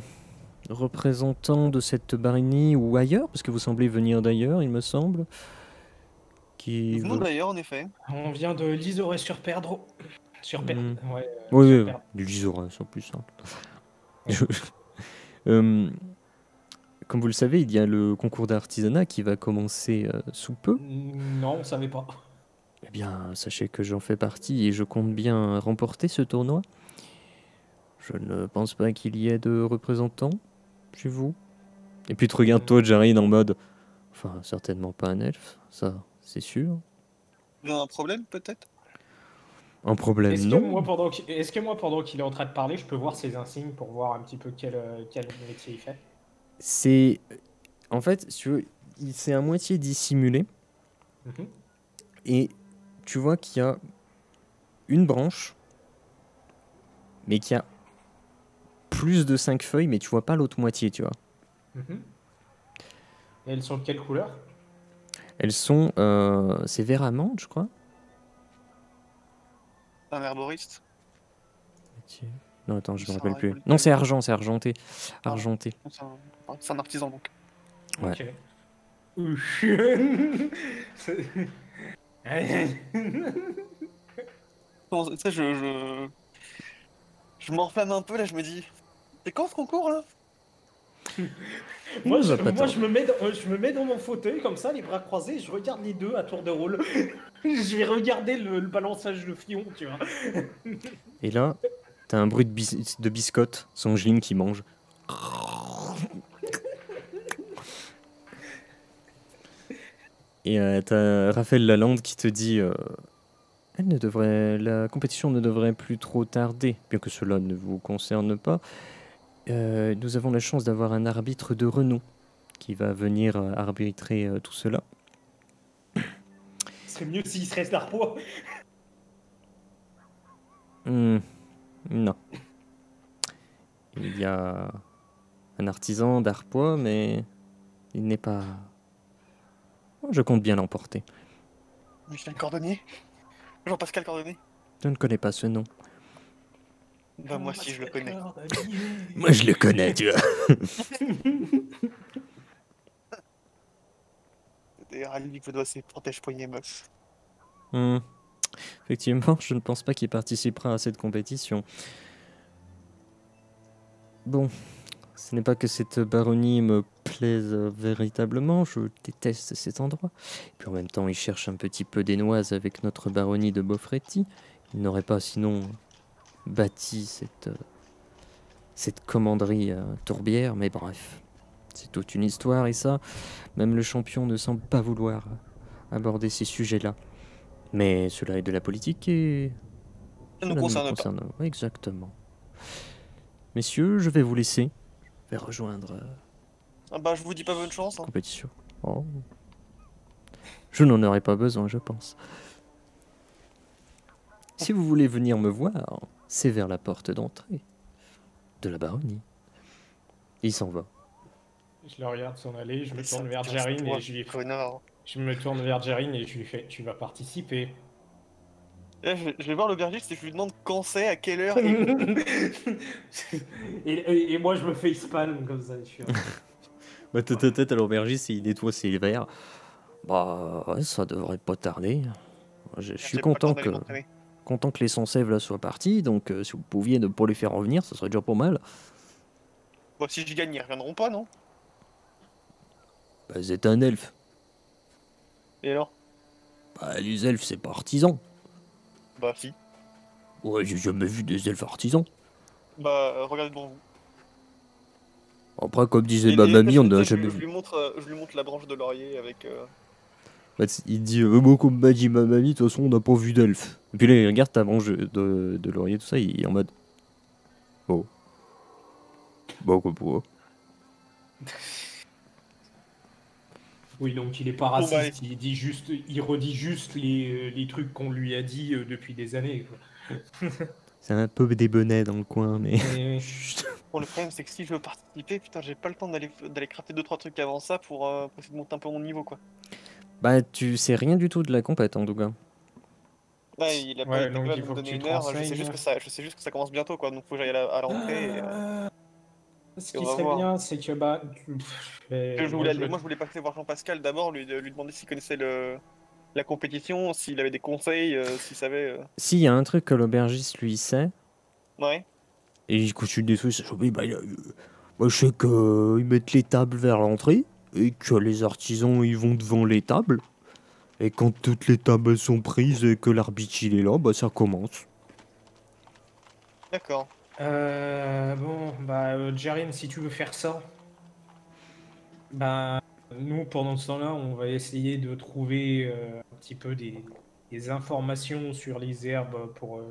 représentant de cette baronnie ou ailleurs, parce que vous semblez venir d'ailleurs, il me semble, qui Nous d'ailleurs, en effet. On vient de l'Isoré sur Perdre. Sur Perdre, ouais. Oui, du Lisoré, c'est plus simple. Comme vous le savez, il y a le concours d'artisanat qui va commencer sous peu. Non, on savait pas. Eh bien, sachez que j'en fais partie et je compte bien remporter ce tournoi. Je ne pense pas qu'il y ait de représentants chez vous. Et puis, tu regardes toi, Jarine, en mode... Enfin, certainement pas un elfe, ça, c'est sûr. Il y a un problème, peut-être? Un problème, Est-ce non. que moi, pendant qu'il est en train de parler, je peux voir ses insignes pour voir un petit peu quel métier il fait? C'est... En fait, si tu veux, c'est à moitié dissimulé. Et tu vois qu'il y a une branche, mais qu'il y a plus de 5 feuilles, mais tu vois pas l'autre moitié, tu vois. Et elles sont de quelle couleur? Elles sont... c'est vert amande, je crois. Un herboriste. Non, attends, je me rappelle plus. Non, c'est argent, c'est argenté. Argenté. C'est un artisan, donc. Ouais. Bon, tu sais, je m'enflamme un peu, là, je me dis... C'est quand ce concours, là? Moi, je me mets dans mon fauteuil, comme ça, les bras croisés, je regarde les deux à tour de rôle. Je vais regarder le balançage de fion, tu vois. Et là, t'as un bruit de biscotte, son Angeline qui mange. Et t'as Raphaël Lalande qui te dit la compétition ne devrait plus trop tarder, bien que cela ne vous concerne pas. Nous avons la chance d'avoir un arbitre de renom qui va venir arbitrer tout cela. C'est mieux s'il se reste d'Arpois. Non. Il y a un artisan d'Arpois, mais il n'est pas... Je compte bien l'emporter. Michel Cordonnier? Jean-Pascal Cordonnier? Je ne connais pas ce nom. Bah, moi si, je le connais. Moi, je le connais, tu vois. D'ailleurs, à lui que doit ses protège-poignets moches. Effectivement, je ne pense pas qu'il participera à cette compétition. Bon, ce n'est pas que cette baronnie me plaise véritablement, je déteste cet endroit. Et puis en même temps, il cherche un petit peu des noises avec notre baronnie de Beaufretti. Il n'aurait pas sinon bâti cette commanderie tourbière, mais bref, c'est toute une histoire et ça, même le champion ne semble pas vouloir aborder ces sujets-là. Mais cela est de la politique et... Ça ne nous concerne pas. Exactement. Messieurs, je vais vous laisser. Je vais rejoindre... Ah bah, je vous dis pas bonne chance. Hein. Compétition. Oh. Je n'en aurai pas besoin, je pense. Si vous voulez venir me voir, c'est vers la porte d'entrée de la baronnie. Il s'en va. Je le regarde s'en aller, je me tourne vers Jarine et je lui fais... Je me tourne vers Jarine et je lui fais, tu vas participer. Là, je vais voir l'aubergiste et je lui demande quand c'est, à quelle heure. Et moi je me fais spam comme ça. Je suis... Bah, tête à l'aubergiste et il nettoie ses verres. Bah ouais, ça devrait pas tarder. Je suis content que les sans-sèves là soient partis, donc si vous pouviez ne pas les faire revenir, ça serait déjà pas mal. Bon, si je gagne, ils reviendront pas, non? Bah, c'est un elfe. Et alors? Bah, les elfes, c'est pas artisan. Bah si. Ouais, j'ai jamais vu des elfes artisans. Bah regardez devant vous. Après, comme disait Et ma mamie, on je, n'a je, jamais je vu. lui montre, je lui montre la branche de laurier avec. Bah, il dit, moi, comme m'a dit ma mamie, de toute façon, on n'a pas vu d'elfes. Et puis là, il regarde ta branche de laurier, tout ça, il est en mode. Oh. Bah, quoi pour. Oui, donc il est pas Bon, bah, raciste, il redit juste les trucs qu'on lui a dit depuis des années. Quoi. C'est un peu des bonnets dans le coin, mais. Et- Chut. Bon, le problème, c'est que si je veux participer, putain, j'ai pas le temps d'aller crafter 2-3 trucs avant ça pour essayer de monter un peu mon niveau, quoi. Bah, tu sais rien du tout de la compète, en tout cas. Ouais, il a pas Ouais, été donc capable il de me faut que donner tu une te heure, je sais renseignes. juste que ça commence bientôt, quoi, donc faut que j'aille à la rentrée Ce et on qui va serait voir. bien, c'est que bah, Moi, je voulais passer voir Jean-Pascal d'abord, lui demander s'il connaissait la compétition, s'il avait des conseils, s'il savait. Si, il y a un truc que l'aubergiste lui sait, Ouais, et il consulte des trucs, oui, bah, moi, je sais qu'ils mettent les tables vers l'entrée, et que les artisans, ils vont devant les tables. Et quand toutes les tables sont prises et que l'arbitre il est là, bah ça commence. d'accord. bon, bah, Jarin, si tu veux faire ça, bah, nous, pendant ce temps-là, on va essayer de trouver un petit peu des informations sur les herbes pour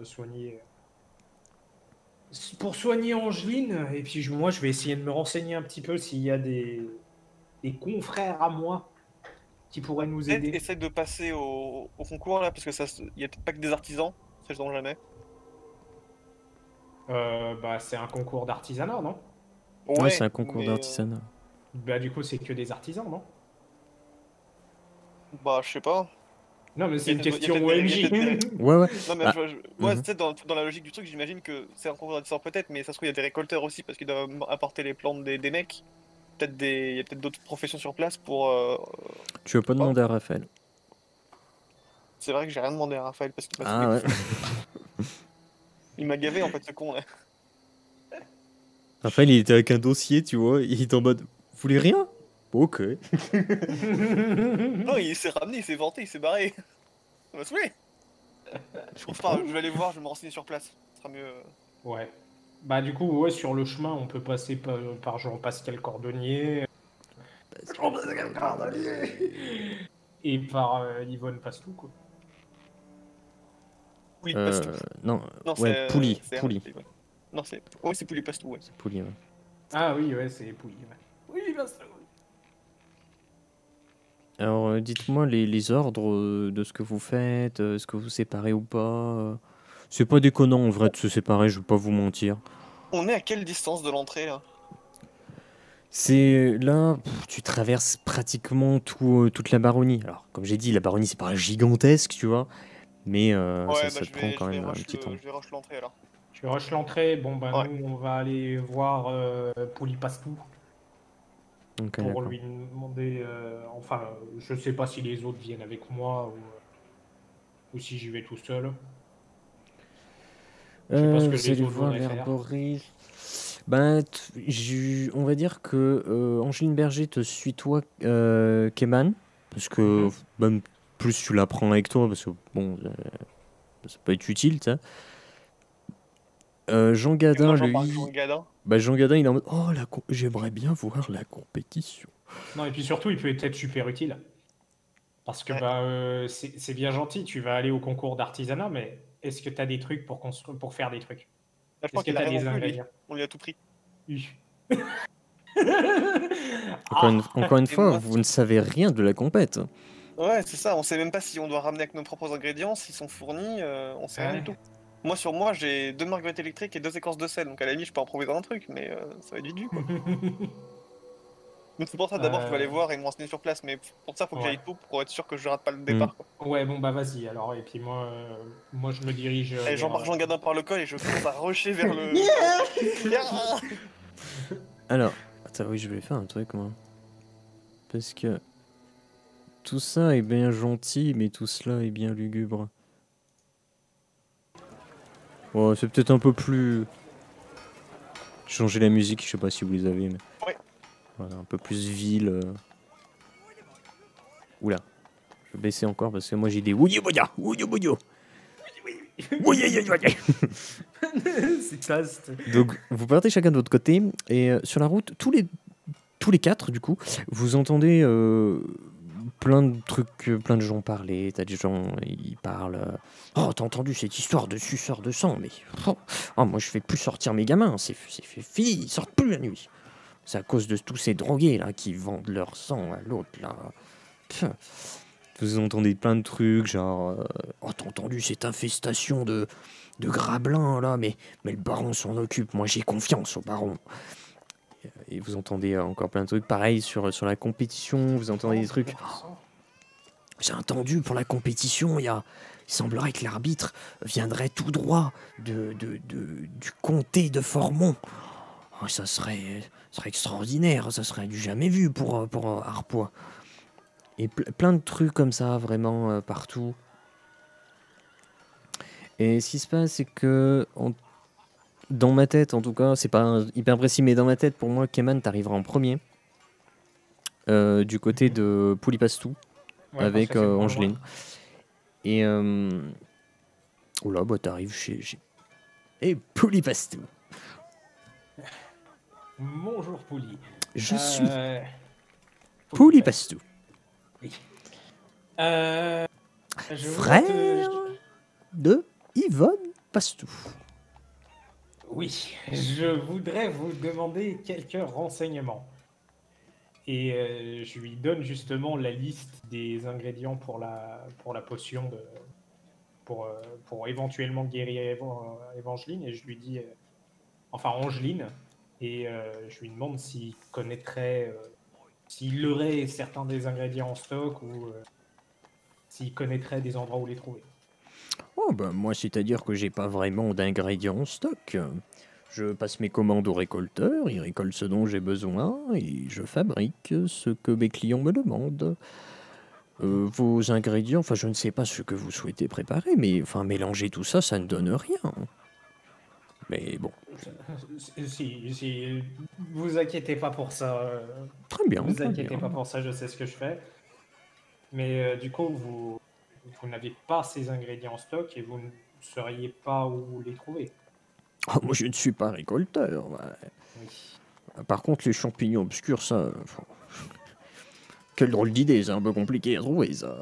soigner Angeline. Et puis, moi, je vais essayer de me renseigner un petit peu s'il y a des confrères à moi qui pourraient nous Peut-être aider. essaie de passer au concours là, parce que il y a peut-être pas que des artisans, ça je jamais. Bah, c'est un concours d'artisanat, non? Ouais, c'est Ouais, un concours mais d'artisanat. Bah, du coup, c'est que des artisans, non? bah je sais pas. Non, mais Il y c'est a une peut-être il y a question peut-être des, il y a OMJ. peut-être des- Ouais, ouais. Non mais Bah, moi mhm. tu sais dans la logique du truc, j'imagine que c'est un concours d'artisans peut-être, mais ça se trouve il y a des récolteurs aussi parce qu'ils doivent apporter les plantes des mecs. Il y a peut-être d'autres professions sur place pour Tu veux je pas sais pas. demander à Raphaël. C'est vrai que j'ai rien demandé à Raphaël parce qu'il m'a saoulé. Ah ouais. Il m'a gavé en fait ce con là. Raphaël, il était avec un dossier, tu vois, il était en mode, vous voulez rien? Ok. Non, il s'est ramené, il s'est vanté, il s'est barré. Ça m'a saoulé. Je Enfin, comprends. je vais aller voir, je vais me renseigner sur place. Ce sera mieux. Ouais. Bah, du coup, ouais, sur le chemin, on peut passer par Jean-Pascal Cordonnier Parce que- Jean-Pascal Cordonnier et par Yvonne Pastou, quoi. Oui, passe tout. Non, Non, ouais, Pouli, c'est Pouli. ouais. Non, c'est. Oui, c'est Poulet Pastou, ouais. C'est Pouli, ouais. Ah oui, ouais, c'est Pouilly. Ouais. Oui, Pastou. Alors, dites-moi les ordres de ce que vous faites, est-ce que vous séparez ou pas C'est pas déconnant en vrai de se séparer, je vais pas vous mentir. On est à quelle distance de l'entrée là? C'est là, tu traverses pratiquement toute la baronnie. Alors, comme j'ai dit, la baronnie c'est pas gigantesque, tu vois, mais Ouais, bah ça te prend quand même un petit temps. je vais rush l'entrée alors. Tu rushes l'entrée. Bon, bah, Ouais. nous, on va aller voir Pouilly Pastou Ok, pour d'accord. lui demander. Enfin, je sais pas si les autres viennent avec moi ou si j'y vais tout seul. Je sais pas ce que Vous les allez autres voir voudraient faire. l'herboriste. Ben, on va dire que Angeline Berger te suit toi, Keman, parce que Mhm. même plus tu la prends avec toi, parce que bon, ça peut être utile, ça. Jean Et Gadin, moi, j'en parle avec Jean lui, Gadin. bah Jean Gadin, il est en mode, oh, j'aimerais bien voir la compétition. Non, et puis surtout, il peut être super utile. Parce que Ouais. bah, c'est bien gentil, tu vas aller au concours d'artisanat, mais est-ce que tu as des trucs pour faire des trucs? Là, je Est-ce crois que qu'il tu a as rien non des plus, lui. ingrédients? On lui a tout pris. Oui. Encore une Et fois, moi, vous ne savez rien de la compète. ouais, c'est ça. On sait même pas si on doit ramener avec nos propres ingrédients, s'ils sont fournis, on sait rien du tout. Moi, sur moi, j'ai 2 marguerites électriques et 2 écorces de sel. Donc, à la limite, je peux improviser un truc, mais ça va être vite vu, quoi. Donc, c'est pour ça, d'abord, je vais aller voir et me renseigner sur place. Mais pour ça, faut que Ouais. j'aille tôt pour être sûr que je rate pas le Hmm. départ, quoi. Ouais, bon, bah vas-y alors. Et puis moi je me dirige Allez, vers. j'embarque Jean Gadin par le col et je commence à rusher vers le. Yeah. Alors, attends, oui, je vais faire un truc, moi. Parce que tout ça est bien gentil, mais tout cela est bien lugubre. Ouais, c'est peut-être un peu plus... Changer la musique, je sais pas si vous les avez, mais... Ouais. Voilà, un peu plus ville. Oula, je vais baisser encore parce que moi j'ai des ouya ouya ouya. C'est ça. Donc vous partez chacun de votre côté et sur la route, tous les quatre du coup, vous entendez plein de trucs, plein de gens parler. T'as des gens, ils parlent. Oh, t'as entendu cette histoire de suceur de sang, mais moi je fais plus sortir mes gamins. C'est fini, ils sortent plus la nuit. C'est à cause de tous ces drogués là qui vendent leur sang à l'autre là. Vous entendez plein de trucs, genre oh, t'as entendu cette infestation de grabelins là, mais le baron s'en occupe. Moi j'ai confiance au baron. Et vous entendez encore plein de trucs. Pareil sur la compétition, vous entendez des trucs. Oh, j'ai entendu pour la compétition, il semblerait que l'arbitre viendrait tout droit du comté de Formont. Oh, ça serait extraordinaire, ça serait du jamais vu pour Arpois. Et plein de trucs comme ça, vraiment partout. Et ce qui se passe, c'est que dans ma tête, en tout cas, c'est pas hyper précis, mais dans ma tête, pour moi, Keman t'arrivera en premier. Du côté de Poulipastou, avec Angeline. Et oula, bah t'arrives chez... Et Poulipastou. Bonjour Pouli. Je suis Poulipastou. Oui. Frère de Yvonne Pastou. Oui, je voudrais vous demander quelques renseignements. Et je lui donne justement la liste des ingrédients pour la potion pour éventuellement guérir Evangeline. Et je lui dis, Angeline, et je lui demande s'il connaîtrait, s'il aurait certains des ingrédients en stock ou s'il connaîtrait des endroits où les trouver. Oh ben moi, c'est-à-dire que j'ai pas vraiment d'ingrédients en stock. Je passe mes commandes au récolteur, il récolte ce dont j'ai besoin et je fabrique ce que mes clients me demandent. Vos ingrédients, enfin je ne sais pas ce que vous souhaitez préparer, mais enfin mélanger tout ça, ça ne donne rien. Mais bon. Si, vous inquiétez pas pour ça. Très bien. Vous inquiétez pas pour ça, je sais ce que je fais. Mais du coup, vous n'avez pas ces ingrédients en stock et vous ne sauriez pas où les trouver. Oh, moi, je ne suis pas récolteur. Ouais. Oui. Par contre, les champignons obscurs, ça... Quelle drôle d'idée, c'est un peu compliqué à trouver, ça.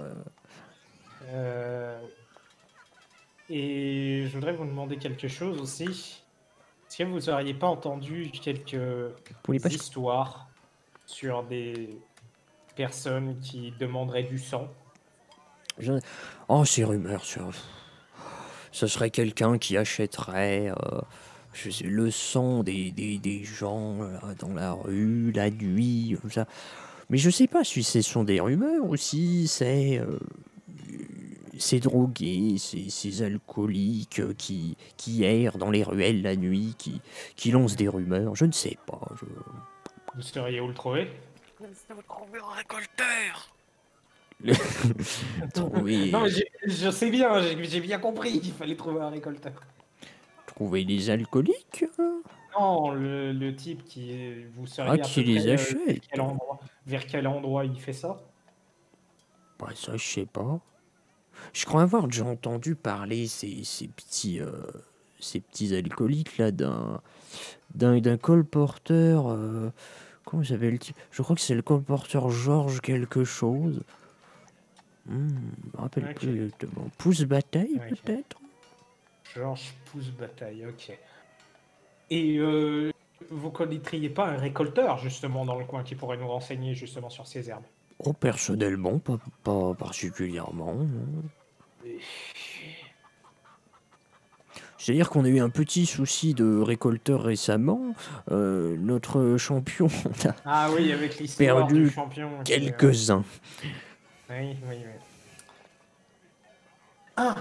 Et je voudrais vous demander quelque chose aussi. Est-ce que vous n'auriez pas entendu quelques histoires sur des personnes qui demanderaient du sang? Oh, ces rumeurs, ce serait quelqu'un qui achèterait le sang des gens dans la rue, la nuit, comme ça. Mais je sais pas si ce sont des rumeurs ou si c'est ces drogués, ces alcooliques qui errent dans les ruelles la nuit, qui lancent des rumeurs. Je ne sais pas. Vous sauriez où le trouver? Vous trouver un récolteur. Non, mais je sais bien, j'ai bien compris qu'il fallait trouver un récolteur. Trouver les alcooliques? Non, le type qui vous seriez qui les achète. Vers quel endroit il fait ça? Bah ça, je sais pas. Je crois avoir déjà entendu parler ces petits alcooliques là d'un colporteur. Comment s'appelle le type? Je crois que c'est le colporteur Georges quelque chose. Je me rappelle plus exactement. Pouce Bataille peut-être. Georges Pouce Bataille, ok. Et vous connaîtriez pas un récolteur justement dans le coin qui pourrait nous renseigner justement sur ces herbes? Oh, personnellement, pas particulièrement. C'est-à-dire qu'on a eu un petit souci de récolteur récemment. Notre champion a avec l'histoire perdu du champion quelques-uns. Oui. Ah,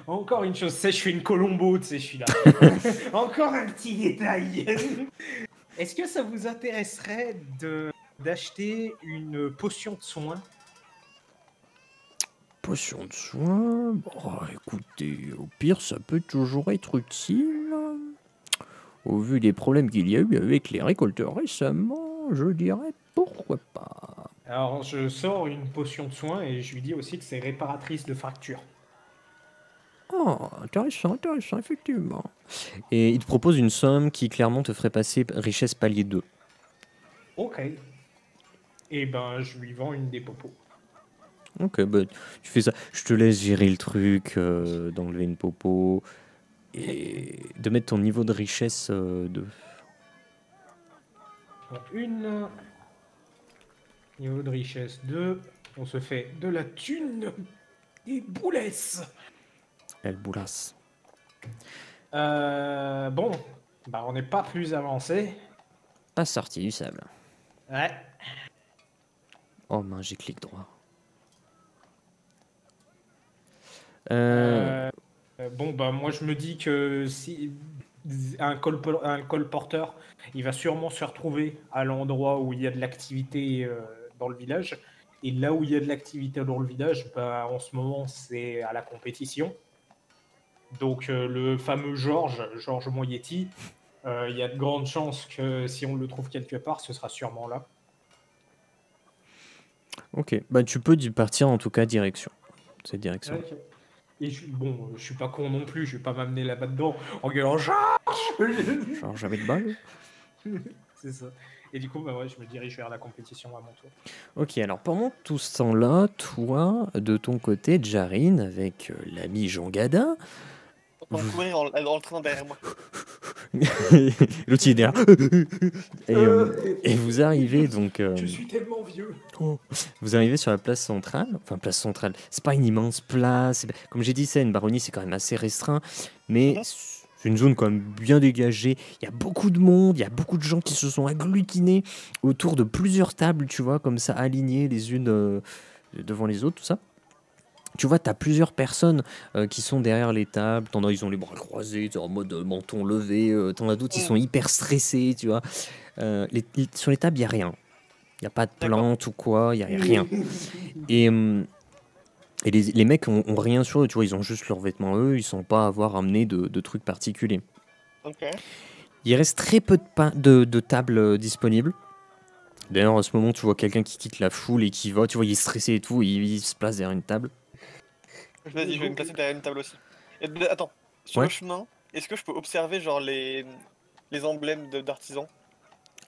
encore une chose, je suis une Colombo, tu sais, je suis là. Encore un petit détail. Est-ce que ça vous intéresserait d'acheter une potion de soin? Potion de soin? Oh, écoutez, au pire, ça peut toujours être utile. Au vu des problèmes qu'il y a eu avec les récolteurs récemment, je dirais pourquoi pas. Alors, je sors une potion de soin et je lui dis aussi que c'est réparatrice de fractures. Oh, intéressant, effectivement. Et il te propose une somme qui clairement te ferait passer richesse palier 2. Ok. Et ben, je lui vends une des popos. Ok, bah, tu fais ça. Je te laisse gérer le truc, d'enlever une popo et de mettre ton niveau de richesse de... Une. Niveau de richesse 2. On se fait de la thune et boulesse. Elle boulasse. Bon. Bah, on n'est pas plus avancé. Pas sorti du sable. Ouais. Oh mince, j'ai clic droit. Bon, bah, moi, je me dis que si un colporteur, il va sûrement se retrouver à l'endroit où il y a de l'activité dans le village. Et là où il y a de l'activité dans le village, bah, en ce moment, c'est à la compétition. Donc, le fameux Georges Moyetti, il y a de grandes chances que si on le trouve quelque part, ce sera sûrement là. Ok, bah tu peux partir en tout cas direction. Cette direction. Ok. Et bon, je suis pas con non plus, je vais pas m'amener là-bas dedans en gueulant Georges. Genre j'avais de balle. C'est ça. Et du coup, bah ouais, je me dirige vers la compétition à mon tour. Ok, alors pendant tout ce temps-là, toi, de ton côté, Jarine, avec l'ami Jean Gada, On va courir en le train derrière moi. l'autre il est derrière. Et vous arrivez donc... Je suis tellement vieux. Vous arrivez sur la place centrale. Enfin, place centrale, c'est pas une immense place. Comme j'ai dit, c'est une baronnie, c'est quand même assez restreint. Mais Mhm. c'est une zone quand même bien dégagée. Il y a beaucoup de monde, il y a beaucoup de gens qui se sont agglutinés autour de plusieurs tables, tu vois, comme ça, alignées les unes devant les autres, tout ça. Tu vois, tu as plusieurs personnes qui sont derrière les tables. T'en as, ils ont les bras croisés, en mode menton levé. T'en as d'autres, ils sont hyper stressés, tu vois. Sur les tables, il n'y a rien. Il n'y a pas de D'accord. plantes ou quoi, il n'y a rien. Et les mecs ont rien sur eux, tu vois, ils ont juste leurs vêtements eux, ils sont pas à avoir amené de trucs particuliers. Ok. Il reste très peu de tables disponibles. D'ailleurs, en ce moment, tu vois quelqu'un qui quitte la foule et qui va, tu vois, il est stressé et tout, il se place derrière une table. Vas-y, je vais me placer derrière une table aussi. Attends, sur le Ouais. chemin, est-ce que je peux observer genre les emblèmes d'artisans?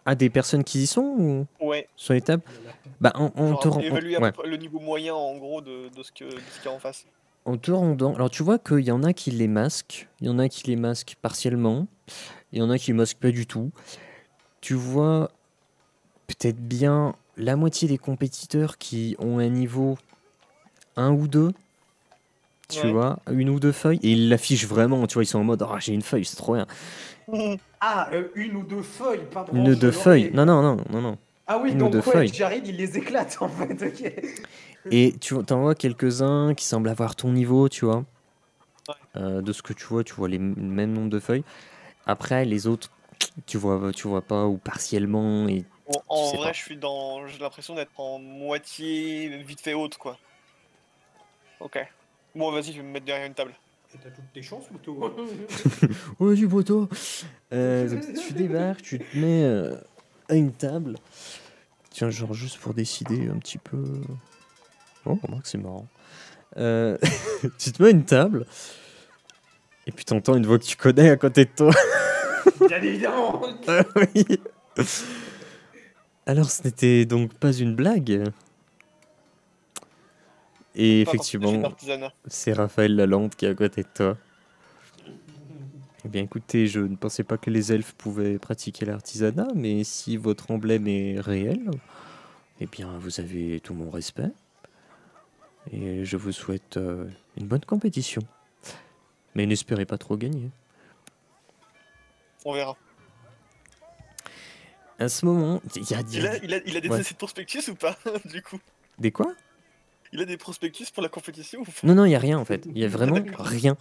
Ah, des personnes qui y sont ou Ouais. sur les tables? Bah, Genre évaluer à peu ouais. près le niveau moyen en gros de ce qu'il y a en face. En te rendant. Alors, tu vois qu'il y en a qui les masquent, il y en a qui les masquent partiellement, il y en a qui masquent pas du tout. Tu vois peut-être bien la moitié des compétiteurs qui ont un niveau 1 ou 2, tu Ouais. vois, une ou deux feuilles, et ils l'affichent vraiment, tu vois, ils sont en mode, ah, j'ai une feuille, c'est trop bien. Ah, une ou deux feuilles, pas de Une ou branche de deux feuilles, laurier. non, non, non, non, non, Ah oui, une ou deux donc ouais, feuilles. Jared, il les éclate en fait, ok. Et tu en vois quelques-uns qui semblent avoir ton niveau, tu vois. De ce que tu vois le même nombre de feuilles. Après, les autres, tu vois pas, ou partiellement, et Bon, tu en sais vrai, pas. j'ai l'impression d'être en moitié vite fait haute quoi. Ok. Bon, vas-y, je vais me mettre derrière une table. Et t'as toutes tes chances, Mouto. Ouais, du poteau. Donc tu débarques, tu te mets à une table. Tiens, genre juste pour décider un petit peu. Oh, remarque, c'est marrant. Tu te mets à une table, et puis t'entends une voix que tu connais à côté de toi. Bien évidemment. Ah oui. Alors, ce n'était donc pas une blague. Et Pas parce que j'ai effectivement, d'artisanat. c'est Raphaël Lalande qui est à côté de toi. Eh bien, écoutez, je ne pensais pas que les elfes pouvaient pratiquer l'artisanat, mais si votre emblème est réel, eh bien, vous avez tout mon respect. Et je vous souhaite une bonne compétition. Mais n'espérez pas trop gagner. On verra. À ce moment, il y a Il a des Ouais. essais de prospectus ou pas, du coup? Des quoi? Il a des prospectus pour la compétition ou pas? Non, non, il n'y a rien en fait. Il y a vraiment D'accord. rien.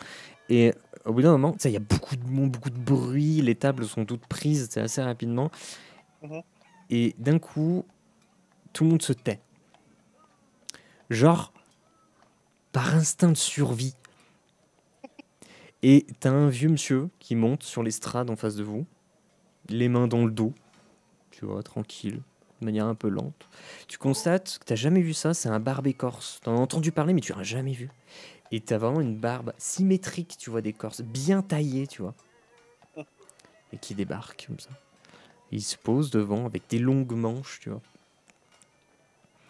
Et au bout d'un moment, tu sais, il y a beaucoup de monde, beaucoup de bruit, les tables sont toutes prises, c'est assez rapidement. Mhm. Et d'un coup, tout le monde se tait. Genre, par instinct de survie. Et t'as un vieux monsieur qui monte sur l'estrade en face de vous, les mains dans le dos, tu vois, tranquille. de manière un peu lente. Tu constates que tu n'as jamais vu ça, c'est un barbe écorce. Tu en as entendu parler, mais tu n'as jamais vu. Et tu as vraiment une barbe symétrique, tu vois, d'écorce, bien taillée, tu vois. Et qui débarque comme ça. Il se pose devant avec des longues manches, tu vois.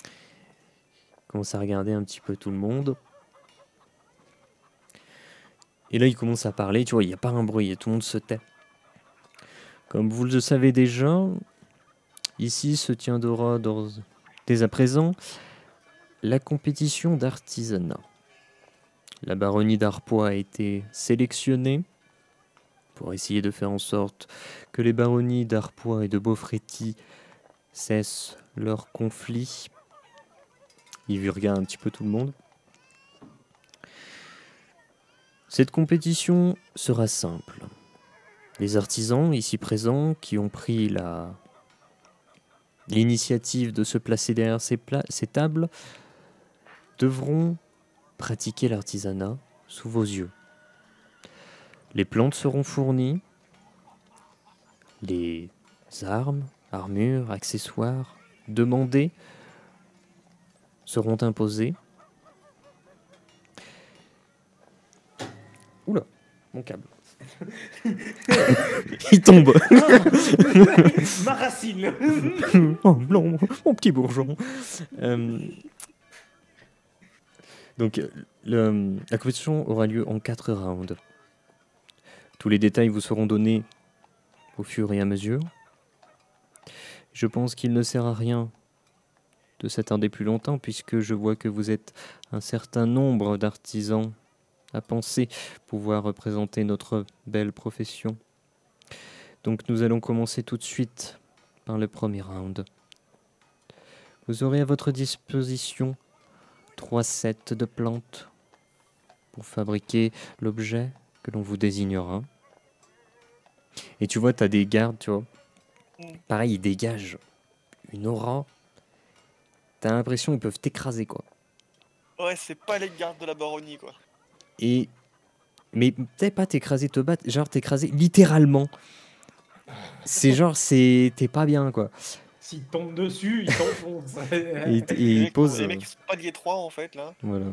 Il commence à regarder un petit peu tout le monde. Et là, il commence à parler, tu vois, il n'y a pas un bruit, et tout le monde se tait. Comme vous le savez déjà, ici se tiendra dès à présent la compétition d'artisanat. La baronnie d'Arpois a été sélectionnée pour essayer de faire en sorte que les baronnies d'Arpois et de Beaufréty cessent leur conflit. Il regarde un petit peu tout le monde. Cette compétition sera simple. Les artisans ici présents qui ont pris l'initiative de se placer derrière ces tables devront pratiquer l'artisanat sous vos yeux. Les plantes seront fournies, les armes, armures, accessoires demandés seront imposés. Oula, mon câble. Il tombe. Ma racine. Oh non, mon petit bourgeon. Donc, la compétition aura lieu en 4 rounds. Tous les détails vous seront donnés au fur et à mesure. Je pense qu'il ne sert à rien de s'attarder plus longtemps, puisque je vois que vous êtes un certain nombre d'artisans à penser pouvoir représenter notre belle profession. Donc nous allons commencer tout de suite par le premier round. Vous aurez à votre disposition 3 sets de plantes pour fabriquer l'objet que l'on vous désignera. Et tu vois, tu as des gardes, tu vois. Pareil, ils dégagent une aura. Tu as l'impression qu'ils peuvent t'écraser, quoi. Ouais, c'est pas les gardes de la baronnie, quoi. Mais peut-être pas t'écraser, te battre, genre t'écraser littéralement. C'est genre, t'es pas bien, quoi. S'il tombe dessus, il t'enfonce. Et il pose. Les mecs, ils sont pas liés 3 en fait, là. Voilà.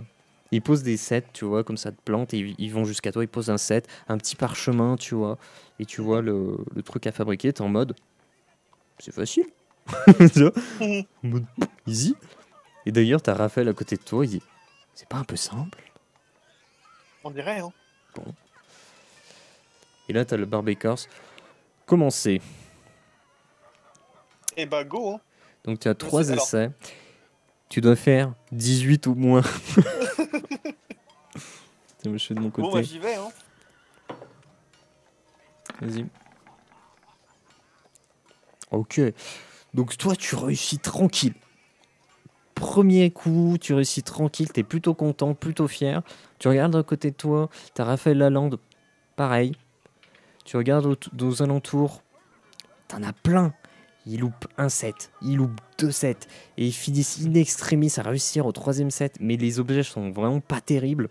Ils posent des sets, tu vois, comme ça de plantes, et ils vont jusqu'à toi, ils posent un set, un petit parchemin, tu vois, et tu vois le truc à fabriquer, t'es en mode, c'est facile. Tu vois, en mode easy. Et d'ailleurs, t'as Raphaël à côté de toi, il dit, c'est pas un peu simple? On dirait, hein. Bon. Et là, t'as le barbe écorce. Commencez. Et bah, go, hein. Donc, tu as 3 essais. Tu dois faire 18 ou moins. Je suis de mon côté. Bon, bah, j'y vais, hein. Vas-y. Ok. Donc, toi, tu réussis tranquille. Premier coup, tu réussis tranquille. T'es plutôt content, plutôt fier. Tu regardes à côté de toi. T'as Raphaël Lalande. Pareil. Tu regardes aux alentours. T'en as plein. Il loupe un set, il loupe 2 sets, et ils finissent in extremis à réussir au 3e set, mais les objets sont vraiment pas terribles.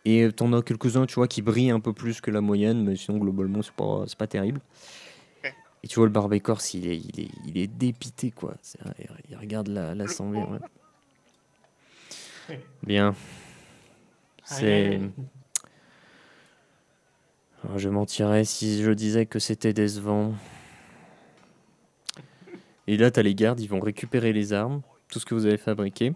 Et t'en as quelques-uns, tu vois, qui brillent un peu plus que la moyenne, mais sinon, globalement, c'est pas terrible. Okay. Et tu vois, le barbe écorce, il est dépité, quoi. Il regarde l'assemblée, ouais. Bien. C'est... Alors, je mentirais si je disais que c'était décevant. Et là, tu as les gardes, ils vont récupérer les armes, tout ce que vous avez fabriqué.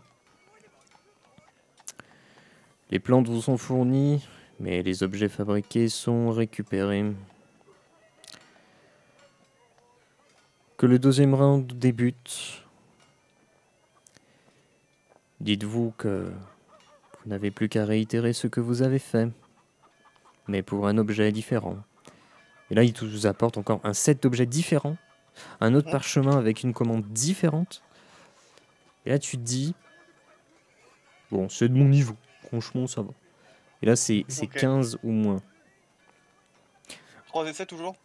Les plantes vous sont fournies, mais les objets fabriqués sont récupérés. Que le 2e round débute. Dites-vous que vous n'avez plus qu'à réitérer ce que vous avez fait, mais pour un objet différent. Et là, il vous apporte encore un set d'objets différents. Un autre parchemin avec une commande différente. Et là, tu te dis... Bon, c'est de mon niveau. Franchement, ça va. Et là, c'est 15 ou moins. 3 essais toujours.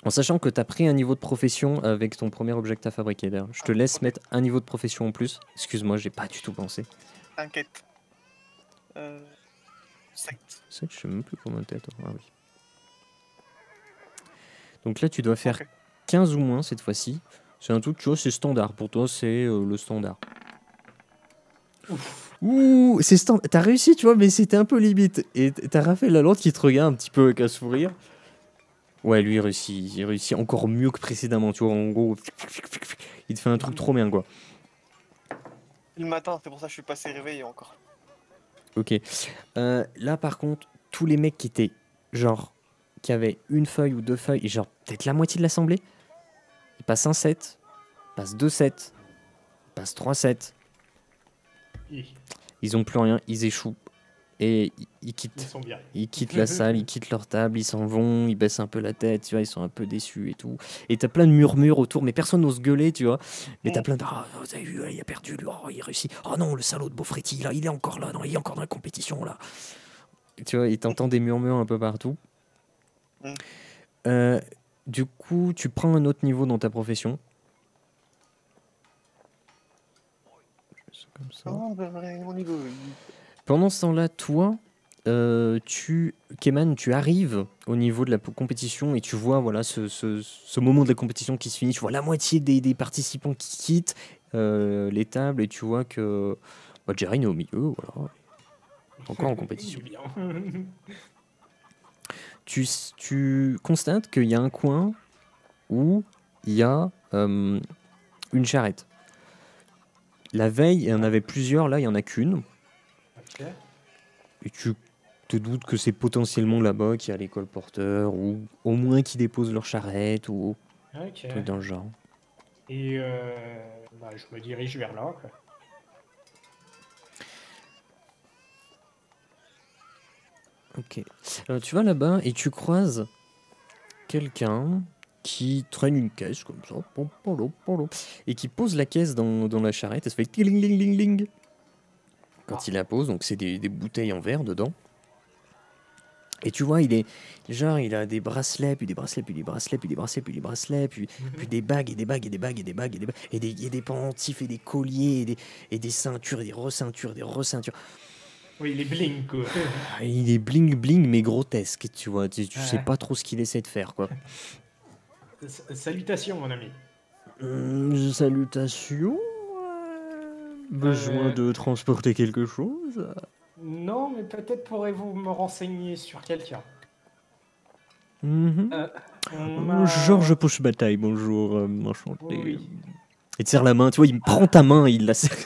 En sachant que tu as pris un niveau de profession avec ton premier objet que tu as fabriqué. D'ailleurs, je te laisse mettre un niveau de profession en plus. Excuse-moi, j'ai pas du tout pensé. T'inquiète. 7. 7, je sais même plus combien de têtes. Ah oui. Donc là, tu dois faire 15 ou moins cette fois-ci. C'est un truc, tu vois, c'est standard. Pour toi, c'est le standard. Ouh, c'est standard. T'as réussi, tu vois, mais c'était un peu limite. Et t'as Raphaël Lalande qui te regarde un petit peu avec un sourire. Ouais, lui, il réussit encore mieux que précédemment, tu vois. En gros, il te fait un truc trop bien, quoi. Le matin, c'est pour ça que je suis passé réveillé encore. Ok. Là, par contre, tous les mecs qui étaient, genre, qui avaient une feuille ou deux feuilles, et genre, peut-être la moitié de l'assemblée, ils passent un 7, ils passent 2 7, ils passent 3 7. Ils ont plus rien, ils échouent. Et ils Ils quittent. sont bien. Ils quittent la salle, ils quittent leur table, ils s'en vont, ils baissent un peu la tête, tu vois, ils sont un peu déçus et tout. Et t'as plein de murmures autour, mais personne n'ose gueuler, tu vois. Mais t'as plein de ah, vous avez vu, il a perdu, lui, oh, il réussit. Oh non, le salaud de Beaufretti, là, il est encore là, non, il est encore dans la compétition, là. Tu vois, et t'entends des murmures un peu partout. Du coup, tu prends un autre niveau dans ta profession. Comme ça. Pendant ce temps-là, toi, Keman, tu arrives au niveau de la compétition et tu vois voilà, ce moment de la compétition qui se finit. Tu vois la moitié des participants qui quittent les tables et tu vois que Jaren est au milieu, voilà, encore en compétition. Tu constates qu'il y a un coin où il y a une charrette. La veille, il y en avait plusieurs, là, il n'y en a qu'une. Ok. Et tu te doutes que c'est potentiellement là-bas qu'il y a les colporteurs, ou au moins qui déposent leur charrette, ou Ok. truc dans le genre. Et je me dirige vers là, quoi. Ok. Alors, tu vas là-bas et tu croises quelqu'un qui traîne une caisse comme ça, et qui pose la caisse dans la charrette, et ça fait ting ling ling ling quand il la pose, donc c'est des bouteilles en verre dedans. Et tu vois, il a des bracelets, puis des bracelets, puis des bracelets, puis des bracelets, puis des bracelets, puis des bagues, et des bagues, et des bagues, et des bagues, et des pendentifs, et des colliers, et des ceintures, et des receintures, des receintures. Oui, il est bling, quoi. Il est bling bling, mais grotesque, tu vois. Tu sais pas trop ce qu'il essaie de faire, quoi. Salutations, mon ami. Salutations. Besoin de transporter quelque chose? Non, mais peut-être pourrez-vous me renseigner sur quelqu'un. Georges Push-Bataille, bonjour, enchanté. Oui. Il te serre la main, tu vois, il prend ta main, il la serre.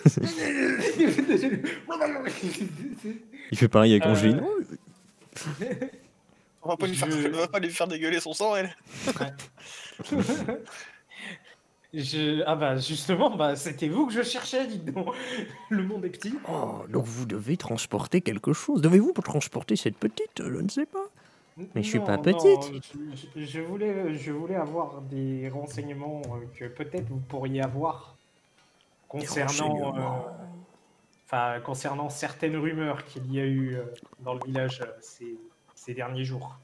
Il fait pareil avec Angeline. On va pas lui faire dégueuler son sang, elle. Ah bah justement, c'était vous que je cherchais, dites donc. Le monde est petit. Oh, donc vous devez transporter quelque chose. Devez-vous transporter cette petite? Je ne sais pas. Mais je suis pas petite. Non, je voulais avoir des renseignements que peut-être vous pourriez avoir concernant, concernant certaines rumeurs qu'il y a eu dans le village ces derniers jours.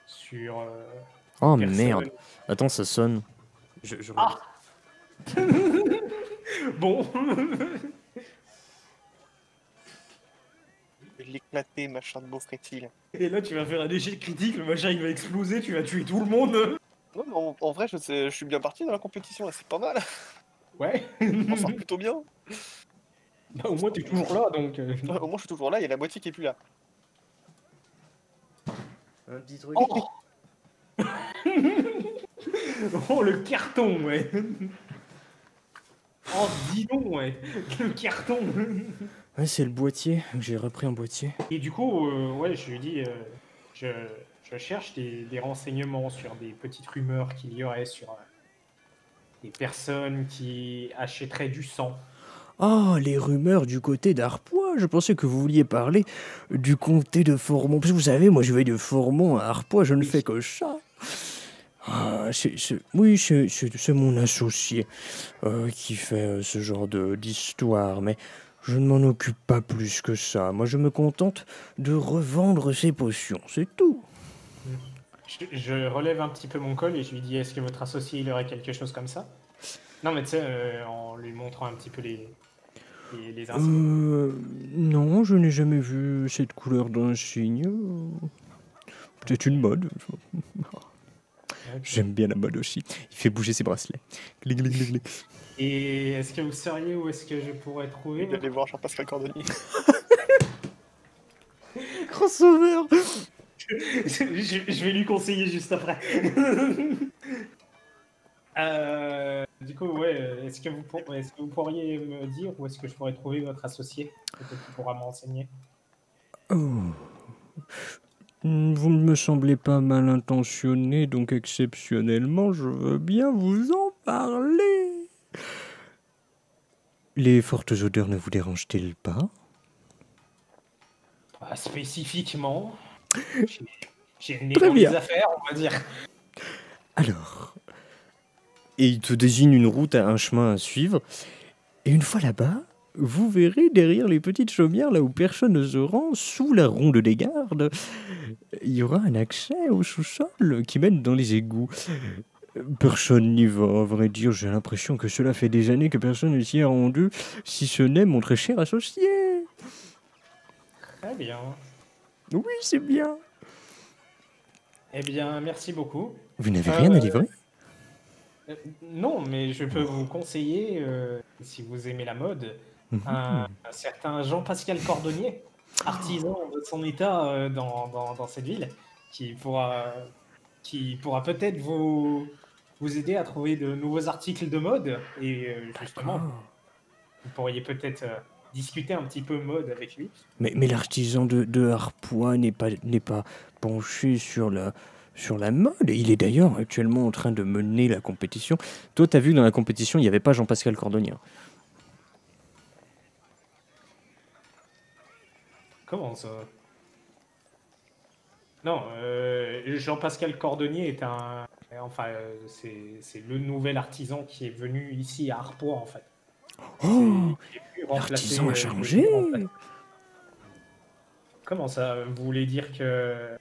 Sur oh personne. merde. Attends, ça sonne. Ah. Bon. Je vais l'éclater, machin de Beaufretti. Et là, tu vas faire un échec critique, le machin il va exploser, tu vas tuer tout le monde. Non, mais en vrai, je suis bien parti dans la compétition, là, c'est pas mal. Ouais. On sort plutôt bien. Bah, au moins, t'es toujours là, donc. Au moins, je suis toujours là, il y a la moitié qui est plus là. Un petit truc. Oh, oh le carton, ouais. Oh, dis donc, ouais. Le carton. Ouais, c'est le boîtier. J'ai repris un boîtier. Et du coup, ouais, je lui dis, je cherche des renseignements sur des petites rumeurs qu'il y aurait sur des personnes qui achèteraient du sang. Oh, les rumeurs du côté d'Arpois. Je pensais que vous vouliez parler du comté de Formont. Parce que vous savez, moi je vais de Formont à Arpois, je ne fais que ça. Ah, oui, c'est mon associé qui fait ce genre d'histoire, mais je ne m'en occupe pas plus que ça. Moi, je me contente de revendre ses potions, c'est tout. Je relève un petit peu mon col et je lui dis, est-ce que votre associé il aurait quelque chose comme ça? Non, mais tu sais, en lui montrant un petit peu les insignes. Non, je n'ai jamais vu cette couleur d'insigne. C'est une mode. Ok. J'aime bien la mode aussi. Il fait bouger ses bracelets. Gling, gling, gling, gling. Et est-ce que vous seriez où est-ce que je pourrais trouver D'aller voir Jean-Pascal Cordonnier. Crossover. je vais lui conseiller juste après. Du coup, ouais, est-ce que vous pourriez me dire où est-ce que je pourrais trouver votre associé? Peut-être qu'il pourra m'enseigner. Oh. Vous ne me semblez pas mal intentionné, donc exceptionnellement, je veux bien vous en parler. Les fortes odeurs ne vous dérangent-elles pas? Pas spécifiquement. J'ai le nez Très dans bien. les affaires, on va dire. Alors, et il te désigne une route, un chemin à suivre. Et une fois là-bas, vous verrez derrière les petites chaumières, là où personne ne se rend, sous la ronde des gardes, il y aura un accès au sous-sol qui mène dans les égouts. Personne n'y va, à vrai dire. J'ai l'impression que cela fait des années que personne ne s'y est rendu, si ce n'est mon très cher associé. Très bien. Oui, c'est bien. Eh bien, merci beaucoup. Vous n'avez rien à livrer? Non, mais je peux vous conseiller, si vous aimez la mode, un certain Jean-Pascal Cordonnier, artisan de son état dans cette ville, qui pourra peut-être vous aider à trouver de nouveaux articles de mode. Et justement, vous pourriez peut-être discuter un petit peu mode avec lui. Mais l'artisan de Harpois n'est pas penché sur la mode. Il est d'ailleurs actuellement en train de mener la compétition. Toi, t'as vu que dans la compétition, il n'y avait pas Jean-Pascal Cordonnier. Comment ça? Non, Jean-Pascal Cordonnier est c'est le nouvel artisan qui est venu ici à Harpois, en fait. Oh, Qui est venu remplacer, l'artisan a changé. Comment ça? Vous voulez dire que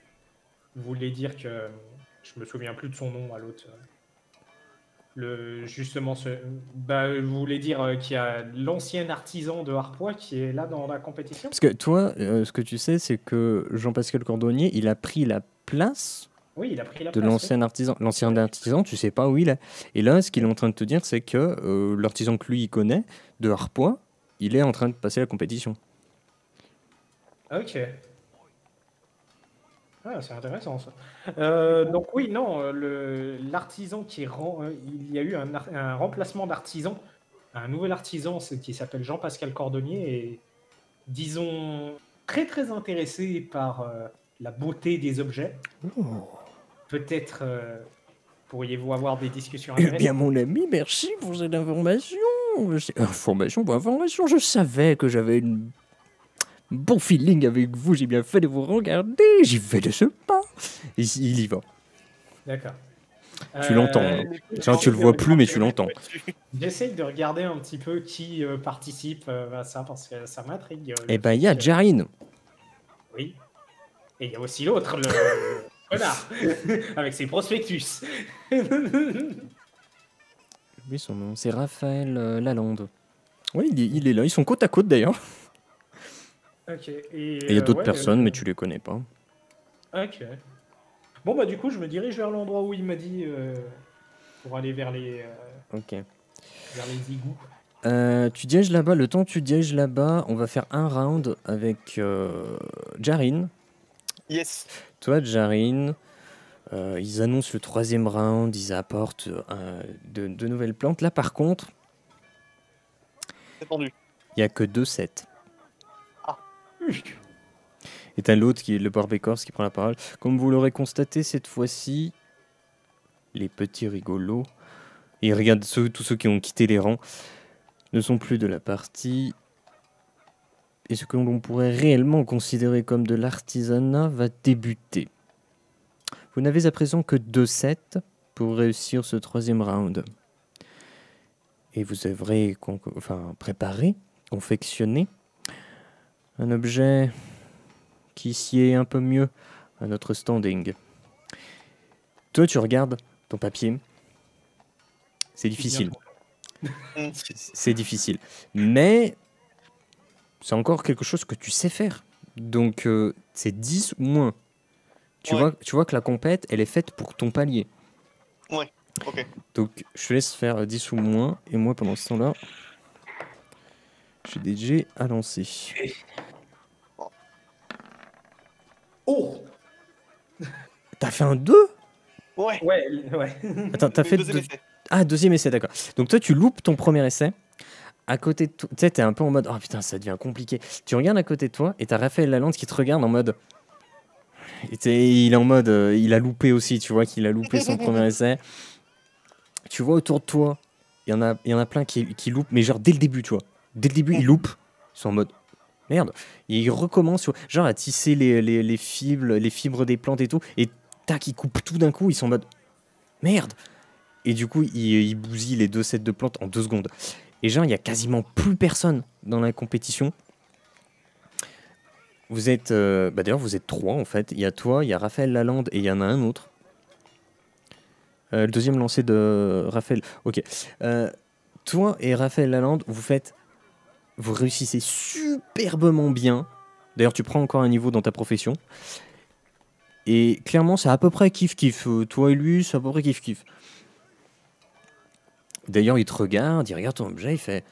je me souviens plus de son nom à l'autre. Vous voulez dire qu'il y a l'ancien artisan de Harpois qui est là dans la compétition? Parce que toi, ce que tu sais, c'est que Jean-Pascal Cordonnier, il a pris la place Oui, il a pris la de place. l'ancien artisan. L'ancien artisan, tu sais pas où il est. Et là, ce qu'il est en train de te dire, c'est que l'artisan que lui, il connaît, de Harpois, il est en train de passer la compétition. Ok. Ah, c'est intéressant ça. Donc oui, non, l'artisan il y a eu un remplacement d'artisan, un nouvel artisan qui s'appelle Jean-Pascal Cordonnier et disons très très intéressé par la beauté des objets. Oh. Peut-être pourriez-vous avoir des discussions Eh intéressantes. bien, mon ami, merci pour cette information. Information, je savais que j'avais un bon feeling avec vous. J'ai bien fait de vous regarder. J'y vais de ce pas. Et il y va. D'accord. Tu l'entends, hein. Tiens, tu le vois plus, mais tu l'entends. J'essaye de regarder un petit peu qui participe à ça parce que ça m'intrigue. Eh ben, il y a Jarine. Oui. Et il y a aussi l'autre, le connard, avec ses prospectus. Oui, son nom, c'est Raphaël Lalande. Oui, il est là. Ils sont côte à côte d'ailleurs. Ok. Et il y a d'autres personnes, mais tu les connais pas. Ok. Bon, bah, du coup, je me dirige vers l'endroit où il m'a dit pour aller vers les égouts. Tu diriges là-bas. Le temps que tu diriges là-bas, on va faire un round avec Jarine. Yes. Toi, Jarine, ils annoncent le 3e round, ils apportent de nouvelles plantes. Là, par contre, C'est tendu. il n'y a que 2 sets. Ah. Et t'as l'autre qui est le barbécorse qui prend la parole. Comme vous l'aurez constaté cette fois-ci, les petits rigolos, et regarde tous ceux qui ont quitté les rangs, ne sont plus de la partie. Et ce que l'on pourrait réellement considérer comme de l'artisanat va débuter. Vous n'avez à présent que 2 sets pour réussir ce 3e round. Et vous devrez préparer, confectionner un objet qui sied un peu mieux à notre standing. Toi, tu regardes ton papier. C'est difficile. C'est difficile. Mais c'est encore quelque chose que tu sais faire. Donc, c'est 10 ou moins. Tu vois que la compète, elle est faite pour ton palier. Ouais, ok. Donc, je te laisse faire 10 ou moins. Et moi, pendant ce temps-là, j'ai des jets à lancer. Oh! T'as fait un 2? Ouais. Ouais. Attends, t'as fait Deuxième essai. Ah, deuxième essai, d'accord. Donc toi, tu loupes ton premier essai. À côté de toi, tu sais, t'es un peu en mode, oh putain, ça devient compliqué. Tu regardes à côté de toi et t'as Raphaël Lalande qui te regarde en mode. Il est en mode, il a loupé aussi, tu vois, qu'il a loupé son premier essai. Tu vois autour de toi, il y en a plein qui loupent, mais genre dès le début, tu vois. Dès le début, ils loupent. Ils sont en mode, merde. Et ils recommencent, tu vois, genre à tisser les fibres des plantes et tout. Et tac, ils coupent tout d'un coup, ils sont en mode, merde. Et du coup, il bousille les 2 sets de plantes en 2 secondes. Et genre, il y a quasiment plus personne dans la compétition. Vous êtes... d'ailleurs, vous êtes 3 en fait. Il y a toi, il y a Raphaël Lalande et il y en a un autre. Le deuxième lancé de Raphaël... Ok. Toi et Raphaël Lalande, vous réussissez superbement bien. D'ailleurs, tu prends encore un niveau dans ta profession. Et clairement, c'est à peu près kiff-kiff. Toi et lui, c'est à peu près kiff-kiff. D'ailleurs, il te regarde, il regarde ton objet, il fait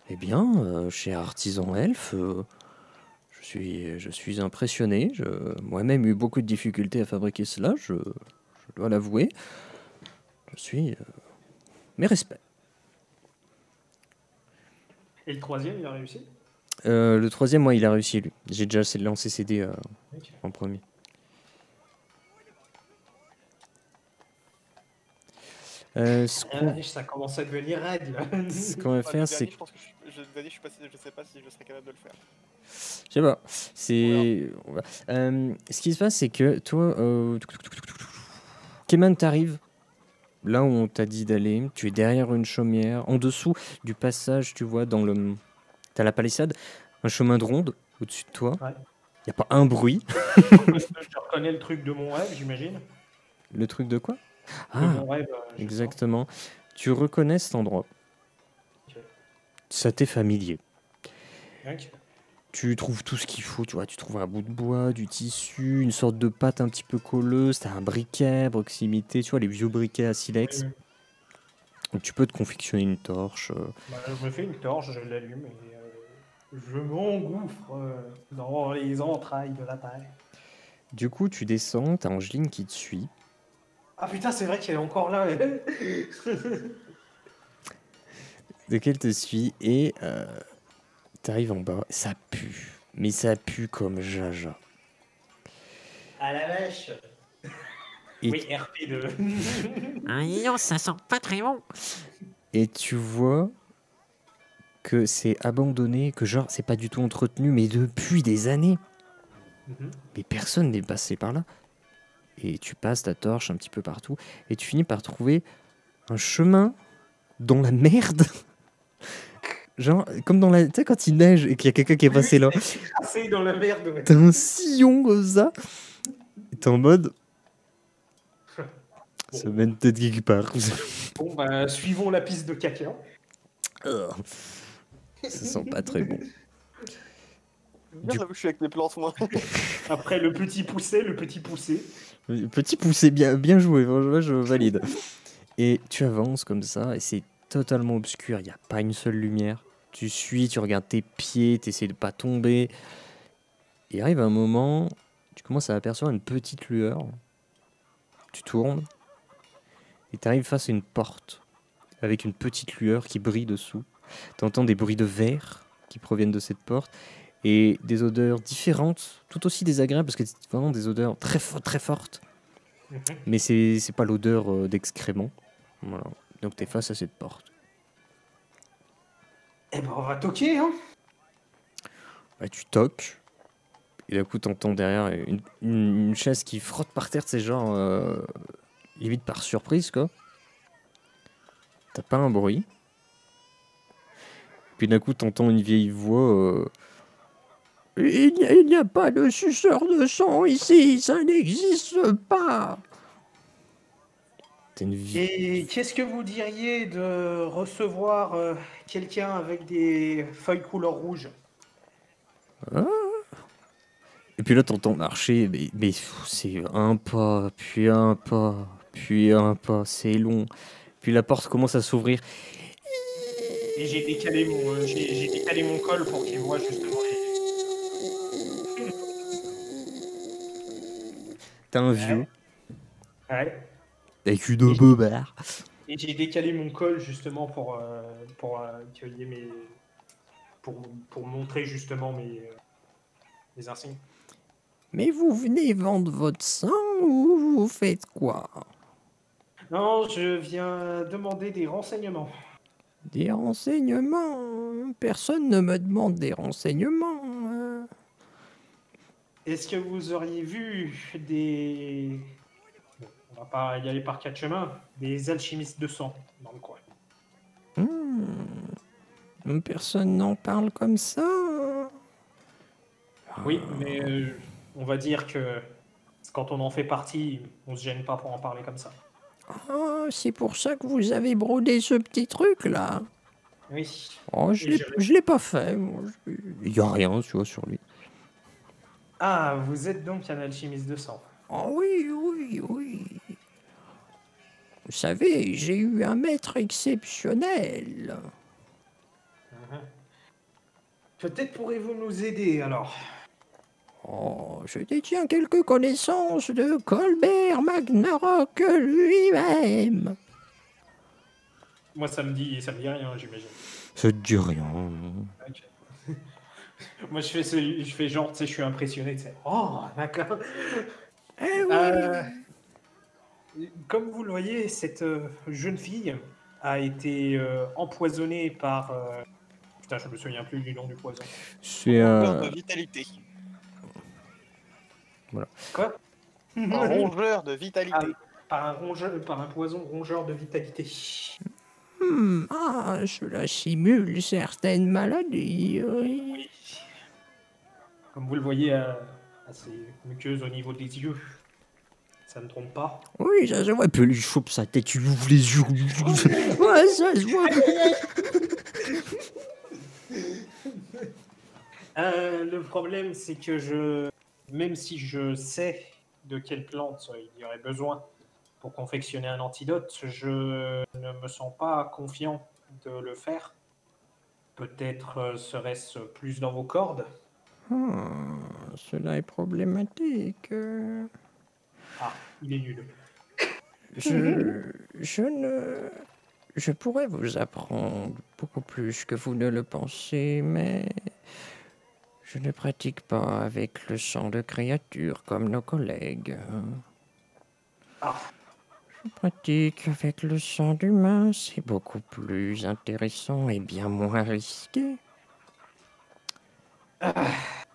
eh bien, chez Artisan Elf, je suis impressionné. Moi-même eu beaucoup de difficultés à fabriquer cela, je dois l'avouer. Je suis. Mes respects. Et le troisième, il a réussi? Le troisième, moi, il a réussi, lui. J'ai déjà lancé ses dés en premier. Ça commence à devenir raide, là. Ce qu'on va faire, c'est... Je pense que je sais pas si je serais capable de le faire. Je sais pas. C'est... ce qui se passe, c'est que toi... Keman, t'arrives là où on t'a dit d'aller. Tu es derrière une chaumière. En dessous du passage, tu vois, dans le... T'as la palissade, un chemin de ronde au-dessus de toi. Ouais. Y a pas un bruit. Je reconnais le truc de mon rêve, j'imagine. Le truc de quoi? De mon rêve, exactement. Tu reconnais cet endroit. Okay. Ça t'est familier. Okay. Tu trouves tout ce qu'il faut, tu vois, tu trouves un bout de bois, du tissu, une sorte de pâte un petit peu colleuse, t'as un briquet à proximité, tu vois, les vieux briquets à silex. Oui. Donc tu peux te confectionner une torche. Je me fais une torche, je l'allume et je m'engouffre dans les entrailles de la terre. Du coup, tu descends, t'as Angeline qui te suit. Ah putain, c'est vrai qu'elle est encore là. Donc elle te suit et t'arrives en bas, ça pue. Mais ça pue comme jaja. À la vache. Et oui, RP2. Ah non, ça sent pas très bon. Et tu vois que c'est abandonné, que genre c'est pas du tout entretenu, mais depuis des années. Mais personne n'est passé par là. Et tu passes ta torche un petit peu partout, et tu finis par trouver un chemin dans la merde. Genre, comme dans la... Tu sais, quand il neige et qu'il y a quelqu'un qui est passé là. Passé dans la merde, ouais. T'as un sillon comme ça. Et t'es en mode... Ça mène peut-être quelque part. Bon, bah, suivons la piste de caca. Ça sent pas très bon. Bien, j'avoue que je suis avec mes plantes, moi. Après, le petit poussé. Petit poussé, bien joué, franchement, je valide. Et tu avances comme ça, et c'est totalement obscur, il n'y a pas une seule lumière. Tu suis, tu regardes tes pieds, tu essaies de pas tomber. Et arrive un moment, tu commences à apercevoir une petite lueur. Tu tournes, et tu arrives face à une porte, avec une petite lueur qui brille dessous. Tu entends des bruits de verre qui proviennent de cette porte, et des odeurs différentes, tout aussi désagréables, parce que c'est vraiment des odeurs très fortes. Mais c'est pas l'odeur d'excréments. Voilà. Donc t'es face à cette porte. Eh ben, on va toquer, hein. Bah, tu toques. Et d'un coup, t'entends derrière une chaise qui frotte par terre, c'est genre limite par surprise, quoi. T'as pas un bruit. Puis d'un coup, t'entends une vieille voix. Il n'y a pas de suceur de sang ici, ça n'existe pas. Et qu'est-ce que vous diriez de recevoir quelqu'un avec des feuilles couleur rouge? Et puis là, t'entends marcher, mais c'est un pas, puis un pas, puis un pas, c'est long. Puis la porte commence à s'ouvrir. Et j'ai décalé mon col pour qu'il voit justement les... T'as un vieux Ouais. avec une beubare. Et j'ai décalé mon col justement pour qu'il y ait mes... pour montrer justement mes insignes. Mais vous venez vendre votre sang ou vous faites quoi? Non, je viens demander des renseignements. Des renseignements? Personne ne me demande des renseignements. Est-ce que vous auriez vu des... Bon, on va pas y aller par quatre chemins. Des alchimistes de sang dans le coin. Personne n'en parle comme ça. Oui, mais on va dire que quand on en fait partie, on se gêne pas pour en parler comme ça. Ah, c'est pour ça que vous avez brodé ce petit truc là. Oui. Oh, je l'ai pas fait. Il y a rien, tu vois, sur lui. Ah, vous êtes donc un alchimiste de sang. Oh oui. Vous savez, j'ai eu un maître exceptionnel. Peut-être pourrez-vous nous aider alors. Oh, je détiens quelques connaissances de Colbert Magnarok lui-même. Moi, ça me dit rien, j'imagine. Ça te dit rien. Ok. Moi, je fais genre, tu sais, je suis impressionné, tu sais. Oh, d'accord. Eh oui. Comme vous le voyez, cette jeune fille a été empoisonnée par... Putain, je me souviens plus du nom du poison. C'est Rongeur de vitalité. Voilà. Quoi? Un rongeur de vitalité. Par un poison rongeur de vitalité. Cela simule certaines maladies. Oui. Oui. Comme vous le voyez, assez muqueuse au niveau des yeux. Ça ne trompe pas. Oui, ça se voit. Puis il chope sa tête, il ouvre les yeux. Ouais, ça se voit. Le problème, c'est que même si je sais de quelle plante il y aurait besoin pour confectionner un antidote, je ne me sens pas confiant de le faire. Peut-être serait-ce plus dans vos cordes. Cela est problématique. Ah, il est nul. Je pourrais vous apprendre beaucoup plus que vous ne le pensez, mais je ne pratique pas avec le sang de créatures comme nos collègues. Ah, Je pratique avec le sang d'humain, c'est beaucoup plus intéressant et bien moins risqué.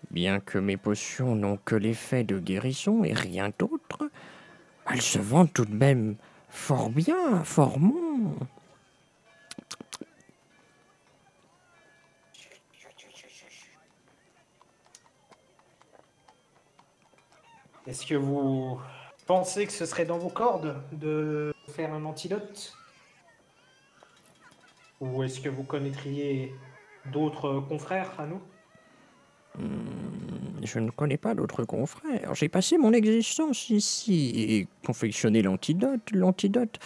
Bien que mes potions n'ont que l'effet de guérison et rien d'autre, elles se vendent tout de même fort bien, fort bon. est-ce que vous pensez que ce serait dans vos cordes de faire un antidote? Ou est-ce que vous connaîtriez d'autres confrères à nous? Je ne connais pas d'autres confrères. J'ai passé mon existence ici et confectionné l'antidote.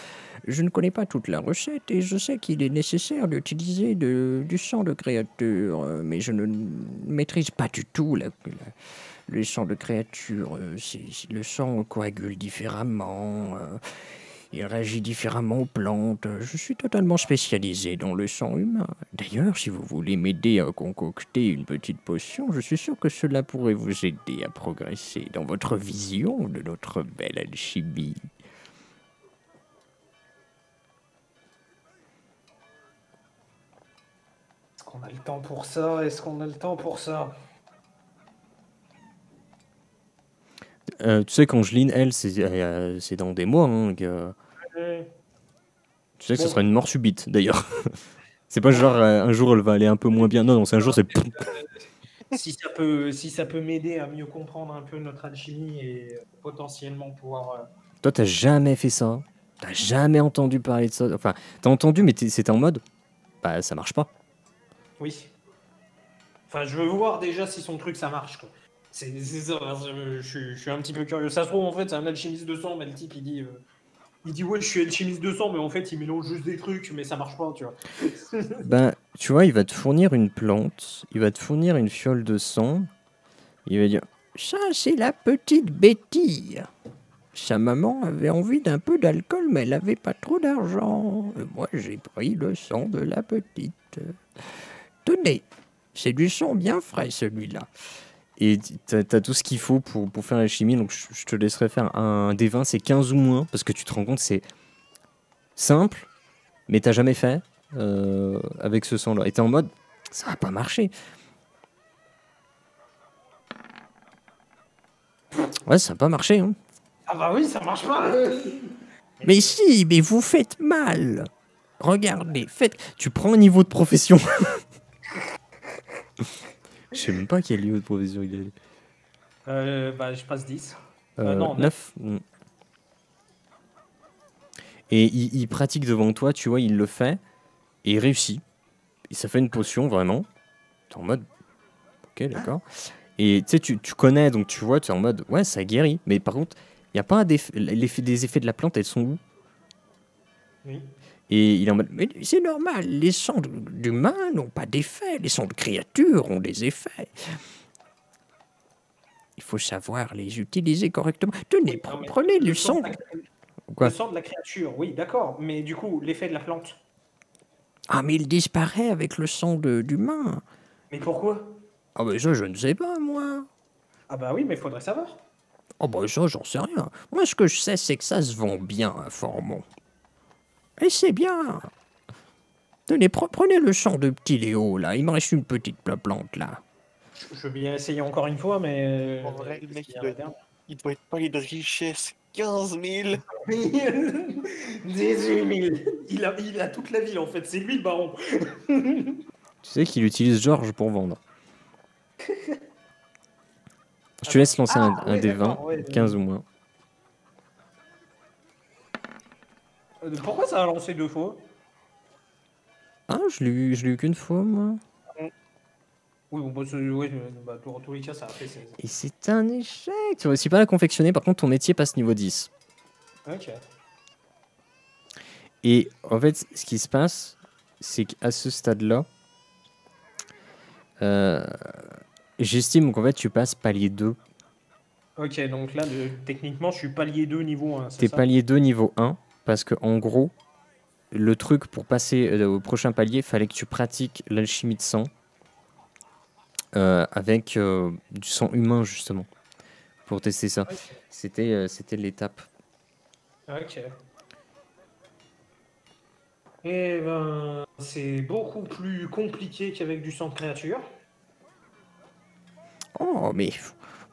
Je ne connais pas toute la recette et je sais qu'il est nécessaire d'utiliser du sang de créature, mais je ne maîtrise pas du tout le sang de créature. Le sang coagule différemment. Il réagit différemment aux plantes. Je suis totalement spécialisé dans le sang humain. D'ailleurs, si vous voulez m'aider à concocter une petite potion, je suis sûr que cela pourrait vous aider à progresser dans votre vision de notre belle alchimie. Est-ce qu'on a le temps pour ça? Est-ce qu'on a le temps pour ça? Tu sais, qu'Angeline, elle, c'est dans des mois. Hein, tu sais que ce sera une mort subite, d'ailleurs. C'est pas genre un jour elle va aller un peu moins bien. Non, c'est un jour c'est... Si ça peut m'aider à mieux comprendre un peu notre alchimie et potentiellement pouvoir... Toi, t'as jamais fait ça? T'as jamais entendu parler de ça? Enfin, t'as entendu, mais c'était en mode... Bah, ça marche pas. Oui. Enfin, je veux voir déjà si son truc ça marche, quoi. C'est ça, je suis un petit peu curieux. Ça se trouve, en fait, c'est un alchimiste de sang, mais le type, il dit ouais, je suis alchimiste de sang, mais en fait, il mélange juste des trucs, mais ça marche pas, tu vois. Ben, tu vois, il va te fournir une plante, il va te fournir une fiole de sang, il va dire ça, c'est la petite Betty. Sa maman avait envie d'un peu d'alcool, mais elle avait pas trop d'argent. Moi, j'ai pris le sang de la petite. Tenez, c'est du sang bien frais, celui-là. Et t'as tout ce qu'il faut pour faire la chimie, donc je te laisserai faire un des 20, c'est 15 ou moins, parce que tu te rends compte, c'est simple, mais t'as jamais fait avec ce sang-là. Et t'es en mode, ça va pas marcher. Ouais, ça va pas marché, hein. Ah bah oui, ça marche pas. Mais si, mais vous faites mal. Regardez, faites. Tu prends un niveau de profession. Je sais même pas quel niveau de profession il est. Bah, je passe 10. 9. Et il pratique devant toi, tu vois, il le fait. Et il réussit. Et ça fait une potion, vraiment. T'es en mode. Ok, d'accord. Et tu sais, tu connais, donc tu vois, tu es en mode. Ouais, ça guérit. Mais par contre, il n'y a pas des effets de la plante, elles sont où? Oui. Et il est en mode, mais c'est normal, les sangs d'humains n'ont pas d'effet, les sangs de créatures ont des effets. Il faut savoir les utiliser correctement. Tenez, Non, mais prenez le sang sang. de la- Quoi? Le sang de la créature, oui, d'accord. Mais du coup, l'effet de la plante. Ah, mais il disparaît avec le sang d'humain. Mais pourquoi? Ah, ben ça, je ne sais pas, moi. Ah bah oui, mais faudrait savoir. Ah, ben ça, j'en sais rien. Moi, ce que je sais, c'est que ça se vend bien, un Formon. Et c'est bien. Tenez, prenez le sang de petit Léo, là. Il me reste une petite plante, là. Je veux bien essayer encore une fois, mais. En vrai, le qu'est-ce mec, qu'il y a à la dernière il doit être payé de richesse. 15 000. 18 000. Il a toute la ville en fait, c'est lui le baron. Tu sais qu'il utilise Georges pour vendre. Je te laisse lancer un ouais, des 20, d'accord, ouais, 15 ou moins. Pourquoi ça a lancé 2 fois? Ah, je l'ai eu qu'une fois, moi. Oui, bon, bah, ouais, bah, dans tous les cas, ça a fait 16. Et c'est un échec. Tu réussis pas à la confectionner, par contre, ton métier passe niveau 10. Ok. Et en fait, ce qui se passe, c'est qu'à ce stade-là, j'estime qu'en fait, tu passes palier 2. Ok, donc là, techniquement, je suis palier 2 niveau 1, c'est T'es ça? palier 2 niveau 1, parce que en gros, le truc pour passer au prochain palier, fallait que tu pratiques l'alchimie de sang avec du sang humain, justement, pour tester ça. Ok. C'était l'étape. Ok. Eh ben, c'est beaucoup plus compliqué qu'avec du sang de créature. Oh, mais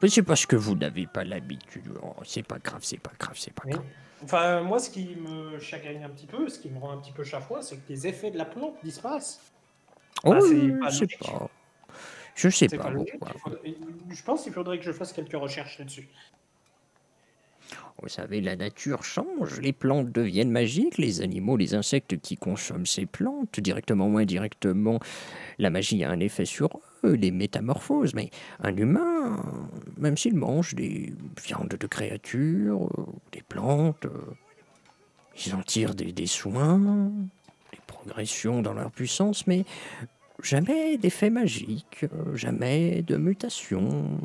c'est parce que vous n'avez pas l'habitude. Oh, c'est pas grave, c'est pas grave, c'est pas Oui. grave. Enfin, moi, ce qui me chagrine un petit peu, ce qui me rend un petit peu chafouin, c'est que les effets de la plante disparaissent. Oh, c'est pas je sais logique. pas. Je sais C'est pas pas logique. pourquoi. Je pense qu'il faudrait que je fasse quelques recherches là-dessus. Vous savez, la nature change, les plantes deviennent magiques, les animaux, les insectes qui consomment ces plantes, directement ou indirectement, la magie a un effet sur eux, les métamorphoses. Mais un humain, même s'il mange des viandes de créatures, des plantes, ils en tirent des soins, des progressions dans leur puissance, mais jamais d'effet magique, jamais de mutation.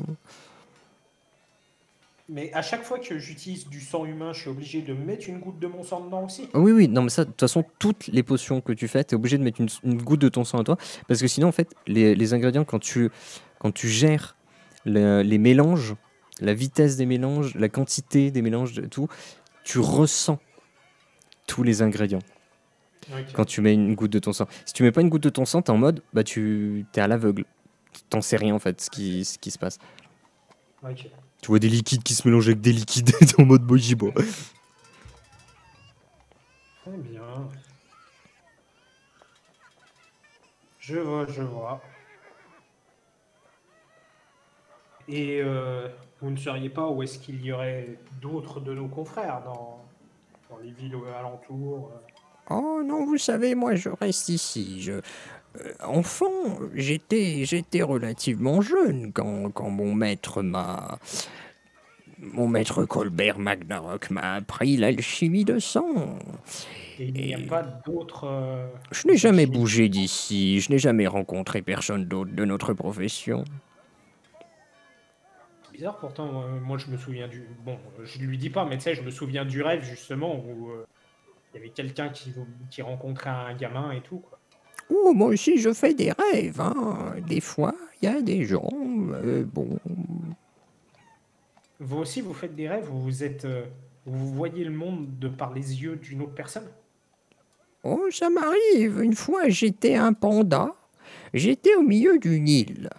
Mais à chaque fois que j'utilise du sang humain, je suis obligé de mettre une goutte de mon sang dedans aussi. Oui, oui, non, mais ça, de toute façon, toutes les potions que tu fais, tu es obligé de mettre une goutte de ton sang à toi. Parce que sinon, en fait, les ingrédients, quand tu gères les mélanges, la vitesse des mélanges, la quantité des mélanges, tout, tu ressens tous les ingrédients quand tu mets une goutte de ton sang. Si tu mets pas une goutte de ton sang, t'es en mode, bah, t'es à l'aveugle. T'en sais rien, en fait, ce qui se passe. Ok. Tu vois des liquides qui se mélangent avec des liquides, t'es en mode bojibo. Très bien. Je vois, je vois. Et vous ne sauriez pas où est-ce qu'il y aurait d'autres de nos confrères dans les villes alentours? Oh non, vous savez, moi je reste ici. Enfant, j'étais relativement jeune quand mon maître Colbert Magnarok m'a appris l'alchimie de sang. Et il n'y a Et pas d'autres. je n'ai jamais alchimistes. bougé d'ici, je n'ai jamais rencontré personne d'autre de notre profession. C'est bizarre, pourtant, moi je me souviens du. Bon, je lui dis pas, mais tu sais, je me souviens du rêve justement où il y avait quelqu'un qui rencontrait un gamin et tout, quoi. Oh, moi aussi je fais des rêves, hein. Des fois, il y a des gens, bon... Vous aussi, vous faites des rêves où vous êtes. Vous voyez le monde de par les yeux d'une autre personne? Oh, ça m'arrive. Une fois, j'étais un panda. J'étais au milieu d'une île.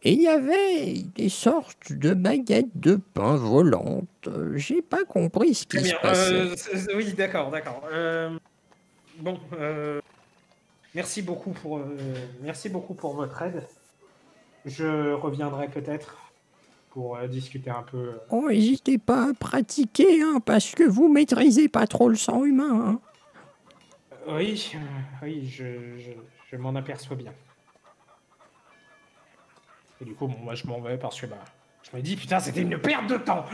Et il y avait des sortes de baguettes de pain volantes. J'ai pas compris ce qui Très se bien. passait. Oui, d'accord, d'accord. Bon, merci beaucoup pour votre aide. Je reviendrai peut-être pour discuter un peu. Oh, n'hésitez pas à pratiquer, hein, parce que vous maîtrisez pas trop le sang humain, hein. Oui, oui, je m'en aperçois bien. Et du coup, bon, moi je m'en vais parce que bah, je me dis putain, c'était une perte de temps.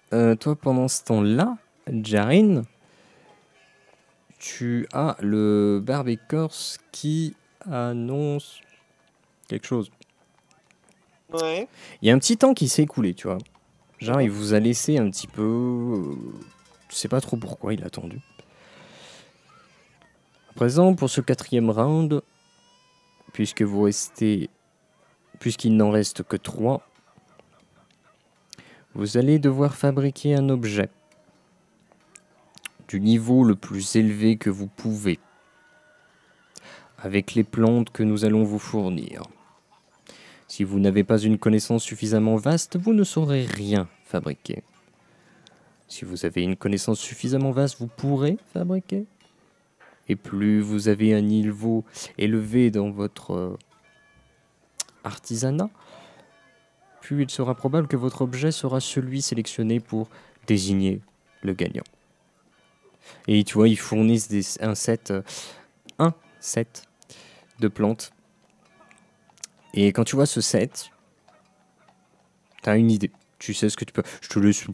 Toi, pendant ce temps-là, Jarin, tu as le Barbecorse qui annonce quelque chose. Ouais. Il y a un petit temps qui s'est écoulé, tu vois. Genre, il vous a laissé un petit peu... je sais pas trop pourquoi il a attendu. À présent, pour ce 4e round, puisqu'il n'en reste que 3, vous allez devoir fabriquer un objet du niveau le plus élevé que vous pouvez, avec les plantes que nous allons vous fournir. Si vous n'avez pas une connaissance suffisamment vaste, vous ne saurez rien fabriquer. Si vous avez une connaissance suffisamment vaste, vous pourrez fabriquer. Et plus vous avez un niveau élevé dans votre artisanat, plus il sera probable que votre objet sera celui sélectionné pour désigner le gagnant. Et tu vois, ils fournissent un set de plantes. Et quand tu vois ce set, tu as une idée. Tu sais ce que tu peux... Je te laisse...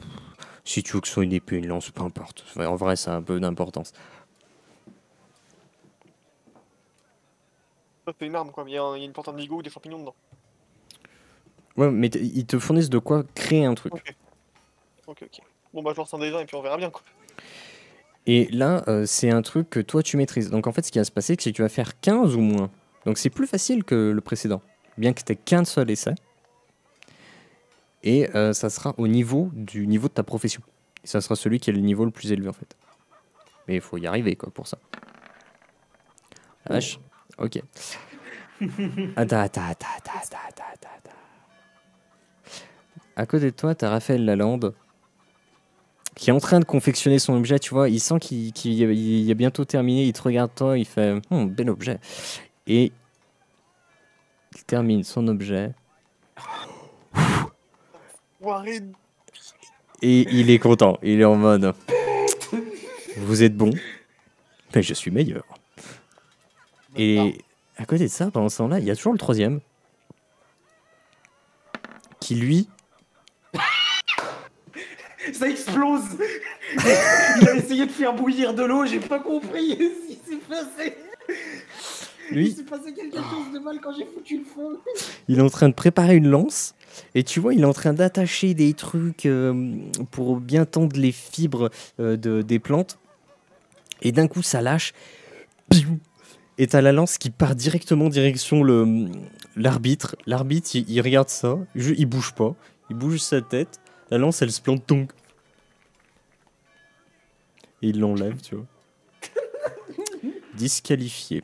Si tu veux que ce soit une épée, une lance, peu importe. En vrai, ça a un peu d'importance. Ça fait une arme, quoi. Il y a une plante indigo ou des champignons dedans. Ouais, mais ils te fournissent de quoi créer un truc. Ok. Bon, bah, je lance un des 20 et puis on verra bien, quoi. Et là, c'est un truc que toi, tu maîtrises. Donc en fait, ce qui va se passer, c'est que tu vas faire 15 ou moins. Donc c'est plus facile que le précédent. Bien que tu aies qu'un seul essai. Et ça sera au niveau de ta profession. Et ça sera celui qui a le niveau le plus élevé, en fait. Mais il faut y arriver, quoi, pour ça. La vache. Ok. Attends. À côté de toi, t'as Raphaël Lalande qui est en train de confectionner son objet, tu vois. Il sent qu'il a bientôt terminé. Il te regarde, toi, il fait bel objet. Et il termine son objet. Et il est content. Il est en mode vous êtes bon, mais je suis meilleur. Et à côté de ça, pendant ce temps-là, il y a toujours le 3e qui, lui... Ça explose. Il a essayé de faire bouillir de l'eau, j'ai pas compris ce qui s'est passé. Lui, Il s'est passé quelque chose de mal quand j'ai foutu le feu. il est en train de préparer une lance. Et tu vois, il est en train d'attacher des trucs pour bien tendre les fibres des plantes. Et d'un coup, ça lâche. Et t'as la lance qui part directement direction l'arbitre. L'arbitre, il regarde ça. Il bouge pas. Il bouge sa tête. La lance, elle se plante donc. Et il l'enlève, tu vois. Disqualifié.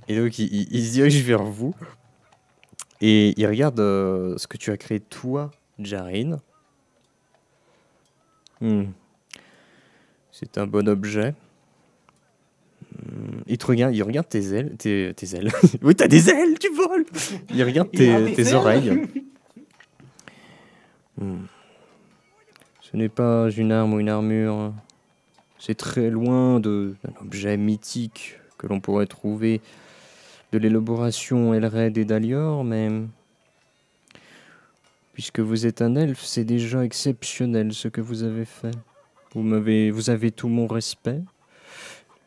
Et donc, il se dirige vers vous. Et il regarde ce que tu as créé, toi, Jarin. C'est un bon objet. Il te regarde, il regarde tes ailes. Tes ailes. Oui, t'as des ailes, tu voles. Il regarde tes oreilles. Ce n'est pas une arme ou une armure. C'est très loin d'un objet mythique que l'on pourrait trouver de l'élaboration Elred et d'Alior, mais puisque vous êtes un elfe, c'est déjà exceptionnel ce que vous avez fait. Vous avez tout mon respect.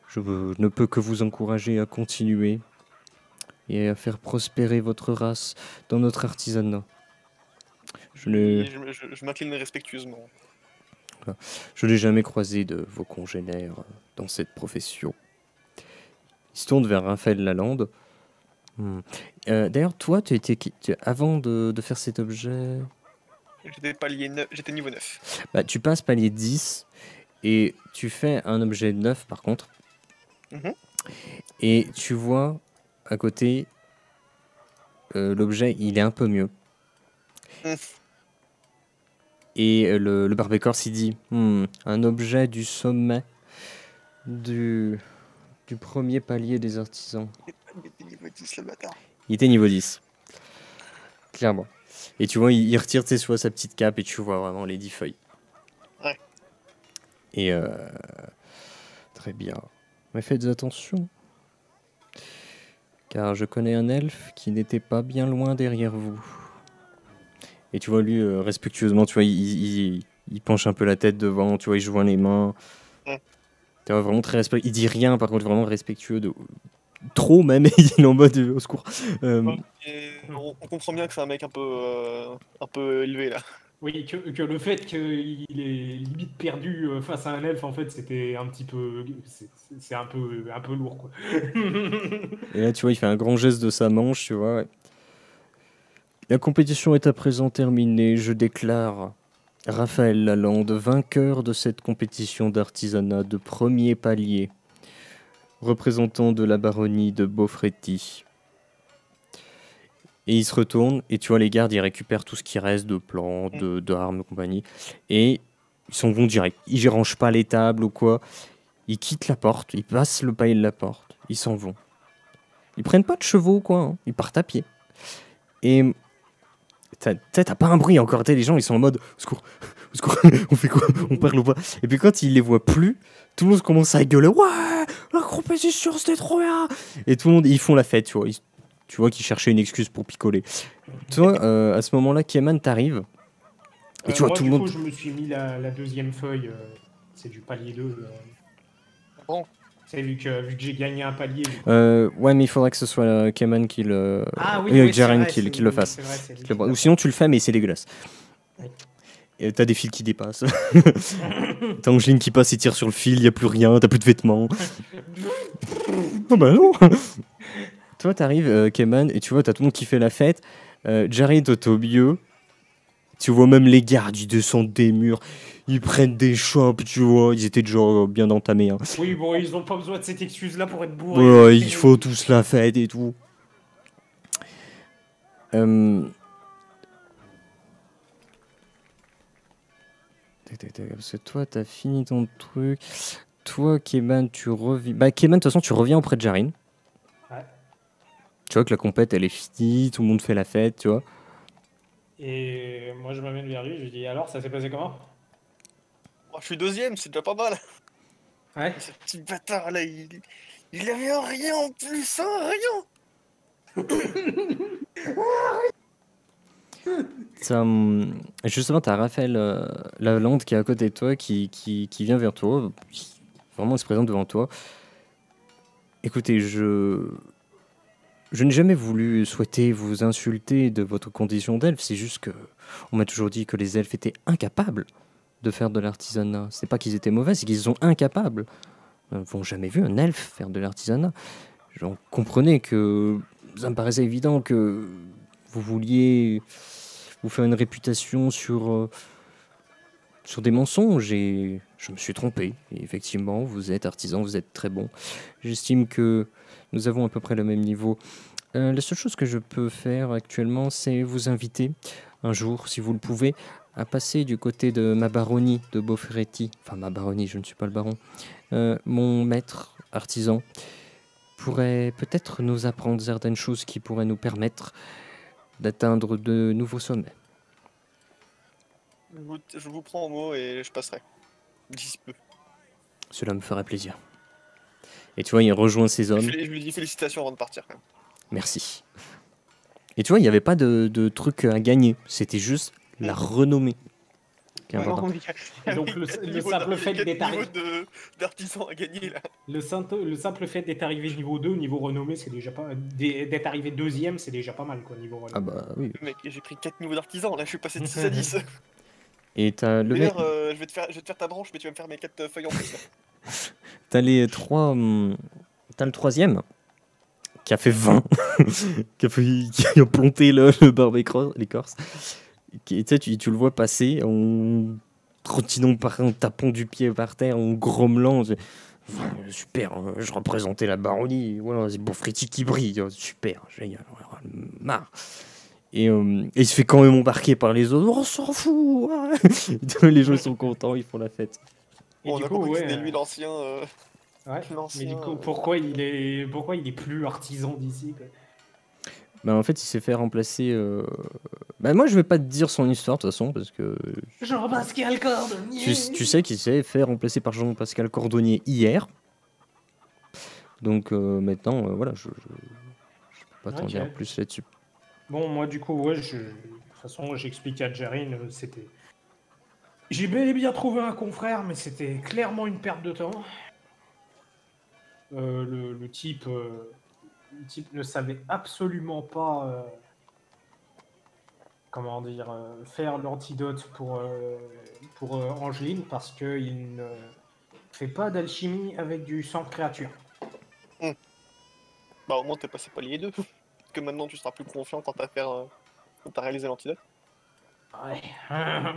Je ne peux que vous encourager à continuer et à faire prospérer votre race dans notre artisanat. Je m'incline respectueusement. Je n'ai jamais croisé de vos congénères dans cette profession. Il se tourne vers Raphaël Lalande. D'ailleurs, toi, avant de faire cet objet... J'étais niveau 9. Bah, tu passes palier 10 et tu fais un objet 9 par contre. Et tu vois à côté, l'objet, il est un peu mieux. Et le Barbécorce, il dit un objet du sommet du premier palier des artisans. Il était niveau 10, le bâtard. Il était niveau 10. Clairement. Et tu vois, il retire sa petite cape et tu vois vraiment les 10 feuilles. Ouais. Et très bien. Mais faites attention. Car je connais un elfe qui n'était pas bien loin derrière vous. Et tu vois, lui, respectueusement, tu vois, il penche un peu la tête devant, tu vois, il joint les mains. Ouais. Tu vois, vraiment très respectueux. Il dit rien, par contre, vraiment respectueux de... Trop même, il est en mode au secours. On comprend bien que c'est un mec un peu élevé là. Oui, que le fait qu'il est limite perdu face à un elfe, en fait, c'était un petit peu... C'est un peu lourd, quoi. Et là, tu vois, il fait un grand geste de sa manche, tu vois. La compétition est à présent terminée. Je déclare Raphaël Lalande vainqueur de cette compétition d'artisanat de premier palier, représentant de la baronnie de Beaufretti. Et il se retourne, et tu vois, les gardes, ils récupèrent tout ce qui reste de plans, d'armes, de compagnie, et ils s'en vont direct. Ils ne rangent pas les tables ou quoi. Ils quittent la porte, ils passent le palier de la porte, ils s'en vont. Ils prennent pas de chevaux, quoi, hein. Ils partent à pied. Et t'as pas un bruit encore, les gens, ils sont en mode, au secours, on fait quoi, on parle ou pas. Et puis quand ils les voient plus, tout le monde commence à gueuler, ouais, la compétition, c'était trop bien. Et tout le monde, ils font la fête, tu vois. Tu vois qu'ils cherchaient une excuse pour picoler. Toi, à ce moment-là, Keman t'arrive. Et tu vois moi, tout le monde. Coup, je me suis mis la deuxième feuille. C'est du palier 2. Bon. C'est vu que j'ai gagné un palier. Ouais, mais il faudrait que ce soit Keman qui le. Ah oui, Jaren qui le fasse. Ou sinon, tu le fais, mais c'est dégueulasse. Oui. Et t'as des fils qui dépassent. T'as Angeline qui passe et tire sur le fil, y a plus rien, t'as plus de vêtements. Oh bah non. Toi, t'arrives, Keman, et tu vois, t'as tout le monde qui fait la fête. Jared est au milieu. Tu vois même les gardes, ils descendent des murs, ils prennent des chopes, tu vois. Ils étaient déjà bien entamés. Hein. Oui, bon, ils ont pas besoin de cette excuse-là pour être bourrés. Ouais, il faut tous la fête et tout. Parce que toi, t'as fini ton truc. Toi, Keman, tu reviens. Bah, Keman, de toute façon, tu reviens auprès de Jarin. Ouais. Tu vois que la compète, elle est finie, tout le monde fait la fête, tu vois. Et moi, je m'amène vers lui, je lui dis alors, ça s'est passé comment? Oh, je suis deuxième, c'est déjà pas mal. Ouais. Ce petit bâtard là, il avait un rien en plus, un rien. Justement, t'as Raphaël Lalande qui est à côté de toi, qui vient vers toi. Vraiment, il se présente devant toi. Écoutez, je n'ai jamais voulu souhaiter vous insulter de votre condition d'elfe. C'est juste que on m'a toujours dit que les elfes étaient incapables de faire de l'artisanat. C'est pas qu'ils étaient mauvais, c'est qu'ils sont incapables. Ils n'ont jamais vu un elfe faire de l'artisanat. J'en comprenais que ça me paraissait évident que vous vouliez vous faire une réputation sur des mensonges et je me suis trompé. Et effectivement, vous êtes artisan, vous êtes très bon. J'estime que nous avons à peu près le même niveau. La seule chose que je peux faire actuellement, c'est vous inviter un jour, si vous le pouvez, à passer du côté de ma baronnie de Beaufretti. Enfin, ma baronnie, je ne suis pas le baron. Mon maître artisan pourrait peut-être nous apprendre certaines choses qui pourraient nous permettre d'atteindre de nouveaux sommets. Je vous prends au mot et je passerai. D'ici peu. Cela me ferait plaisir. Et tu vois, il rejoint ses hommes. Je lui dis félicitations avant de partir. Quand même. Merci. Et tu vois, il n'y avait pas de truc à gagner. C'était juste la renommée. Qui est important. Et donc le simple fait d'être arrivé... d'artisan à gagner là. Le simple fait d'être arrivé niveau 2, niveau renommée, c'est déjà pas... D'être arrivé deuxième, c'est déjà pas mal, quoi, niveau renommée. Ah bah oui. Mec, j'ai pris 4 niveaux d'artisan, là je suis passé de 6 à 10. Et t'as le mec... D'ailleurs, je vais te faire ta branche, mais tu vas me faire mes 4 feuilles en plus. Là. T'as les 3... T'as le troisième qui a fait 20. qui a planté le barbe l'écorce. Tu sais, tu le vois passer en trottinant, en tapant du pied par terre, en grommelant. Super, je représentais la baronnie. Voilà, c'est Boufriti qui brille. Super, génial. Marre. Et il se fait quand même embarquer par les autres. Oh, on s'en fout. Les gens sont contents, ils font la fête. Et on du a coup, compris que ouais, c'était lui l'ancien. Ouais, l'ancien, mais du coup, pourquoi il est plus artisan d'ici, quoi? Bah en fait, il s'est fait remplacer. Bah moi, je vais pas te dire son histoire de toute façon parce que Jean-Pascal Cordonnier. tu sais qu'il s'est fait remplacer par Jean-Pascal Cordonnier hier. Donc maintenant, voilà, je peux pas t'en Ok. dire plus là-dessus. Bon, moi, du coup, ouais, de toute façon, j'explique à Jarine, c'était... J'ai bel et bien trouvé un confrère, mais c'était clairement une perte de temps. Le type ne savait absolument pas, comment dire, faire l'antidote pour Angeline, parce qu'il ne fait pas d'alchimie avec du sang de créature. Bah au moins t'es passé pas les deux. Que maintenant tu seras plus confiant quand t'as réalisé l'antidote. Ouais. Ah,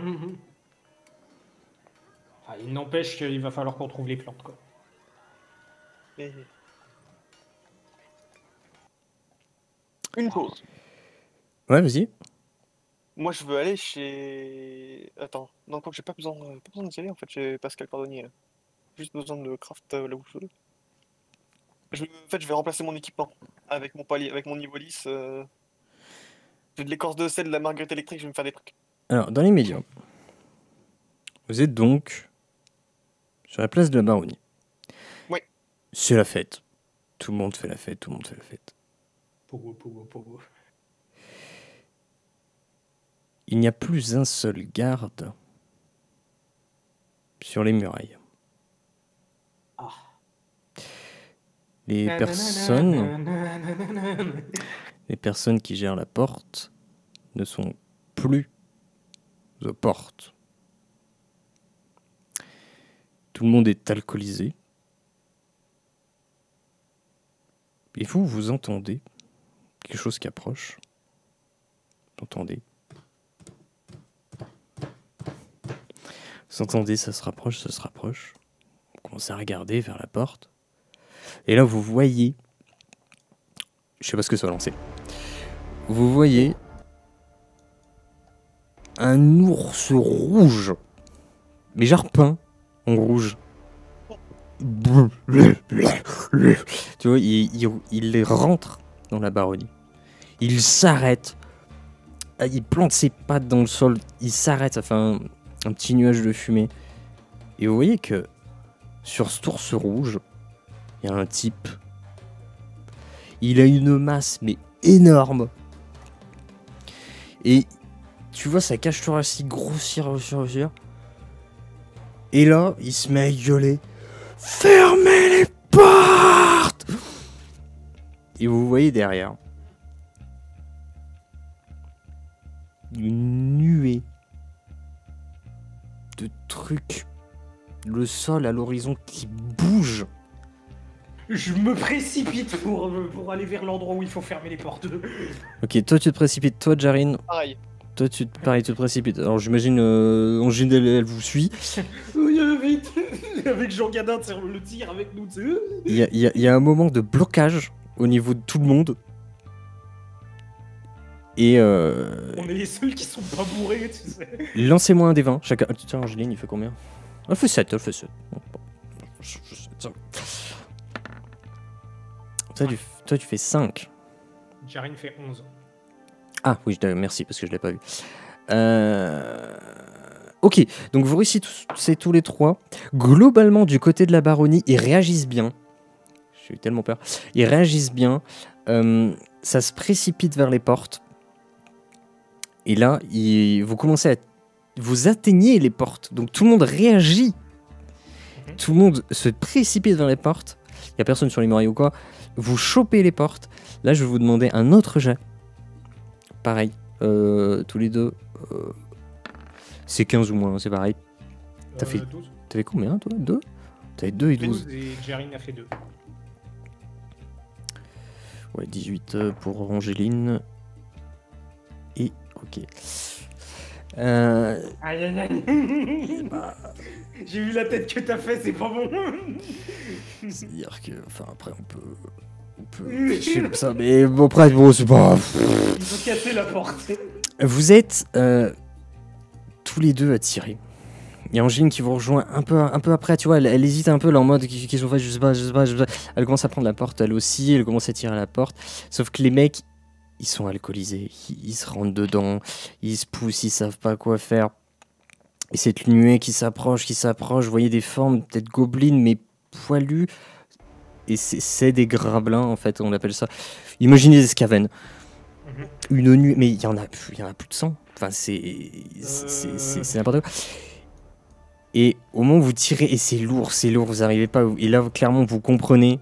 il n'empêche qu'il va falloir qu'on trouve les plantes, quoi. Et... Une chose. Ouais, vas-y. Moi je veux aller chez... Attends, non, quoi que j'ai pas besoin d'y aller en fait chez Pascal Cordonnier. Là. Juste besoin de craft là où je veux. En fait je vais remplacer mon équipement avec mon palier, avec mon niveau 10. J'ai de l'écorce de sel, de la marguerite électrique, je vais me faire des trucs. Alors, dans les médias, vous êtes donc sur la place de la Baronnie. Oui. C'est la fête. Tout le monde fait la fête, tout le monde fait la fête. Pogo, pogo, pogo. Il n'y a plus un seul garde sur les murailles. Ah. Les personnes qui gèrent la porte ne sont plus aux portes. Tout le monde est alcoolisé. Et vous entendez quelque chose qui approche. Vous entendez. Vous entendez, ça se rapproche, ça se rapproche. Vous commencez à regarder vers la porte. Et là, vous voyez... Je sais pas ce que ça va lancer. Vous voyez un ours rouge. Mais genre peint en rouge. Tu vois, il rentre dans la baronnie. Il s'arrête. Il plante ses pattes dans le sol. Il s'arrête. Ça fait un petit nuage de fumée. Et vous voyez que sur cet ours rouge, il y a un type. Il a une masse, mais énorme. Et tu vois sa cage thoracique grossir. Et là, il se met à gueuler. Fermez les portes! Et vous voyez derrière une nuée de trucs. Le sol à l'horizon qui bouge. Je me précipite pour aller vers l'endroit où il faut fermer les portes. Ok, toi tu te précipites. Toi, Jarine. Pareil. Toi, tu te précipites. Alors, j'imagine, Angine, elle vous suit. Vite. Avec Jean Gadin, le tir avec nous. Il y a un moment de blocage au niveau de tout le monde. Et On est les seuls qui sont pas bourrés, tu sais. Lancez-moi un des 20. Chacun. Tiens, Angéline, il fait combien? Elle fait 7. Toi, tu fais 5. Jarine fait 11. Ah oui, merci parce que je l'ai pas vu. Ok, donc vous réussissez tous les trois. Globalement, du côté de la baronnie, ils réagissent bien. J'ai eu tellement peur. Ils réagissent bien. Ça se précipite vers les portes. Et là, vous atteignez les portes. Donc tout le monde réagit. Tout le monde se précipite vers les portes. Il n'y a personne sur les murailles ou quoi. Vous chopez les portes. Là, je vais vous demander un autre jet. Pareil. Tous les deux. C'est 15 ou moins, c'est pareil. T'as fait 12. T'avais combien, toi? 2? T'avais 2 et 12. 12 et Jerry a fait 2. Ouais, 18 pour Angéline. Et ok. Aïe aïe aïe. J'ai vu la tête que t'as fait, c'est pas bon. C'est-à-dire que, enfin, après, on peut ficher comme ça, mais bon, après, bon, c'est pas. Ils ont cassé la porte. Vous êtes tous les deux à tirer. Il y a Angéline qui vous rejoint un peu après, tu vois, elle hésite un peu là en mode qu'est-ce qu'on fait, je sais pas. Elle commence à prendre la porte, elle aussi, elle commence à tirer à la porte. Sauf que les mecs, ils sont alcoolisés, ils se rentrent dedans, ils se poussent, ils savent pas quoi faire. Et cette nuée qui s'approche, vous voyez des formes peut-être gobelines mais poilues. Et c'est des grabelins en fait, on appelle ça. Imaginez des scavennes. Une nuée, mais il y en a plus de 100. Enfin, c'est n'importe quoi. Et au moment où vous tirez, et c'est lourd, vous arrivez pas. Et là, clairement, vous comprenez,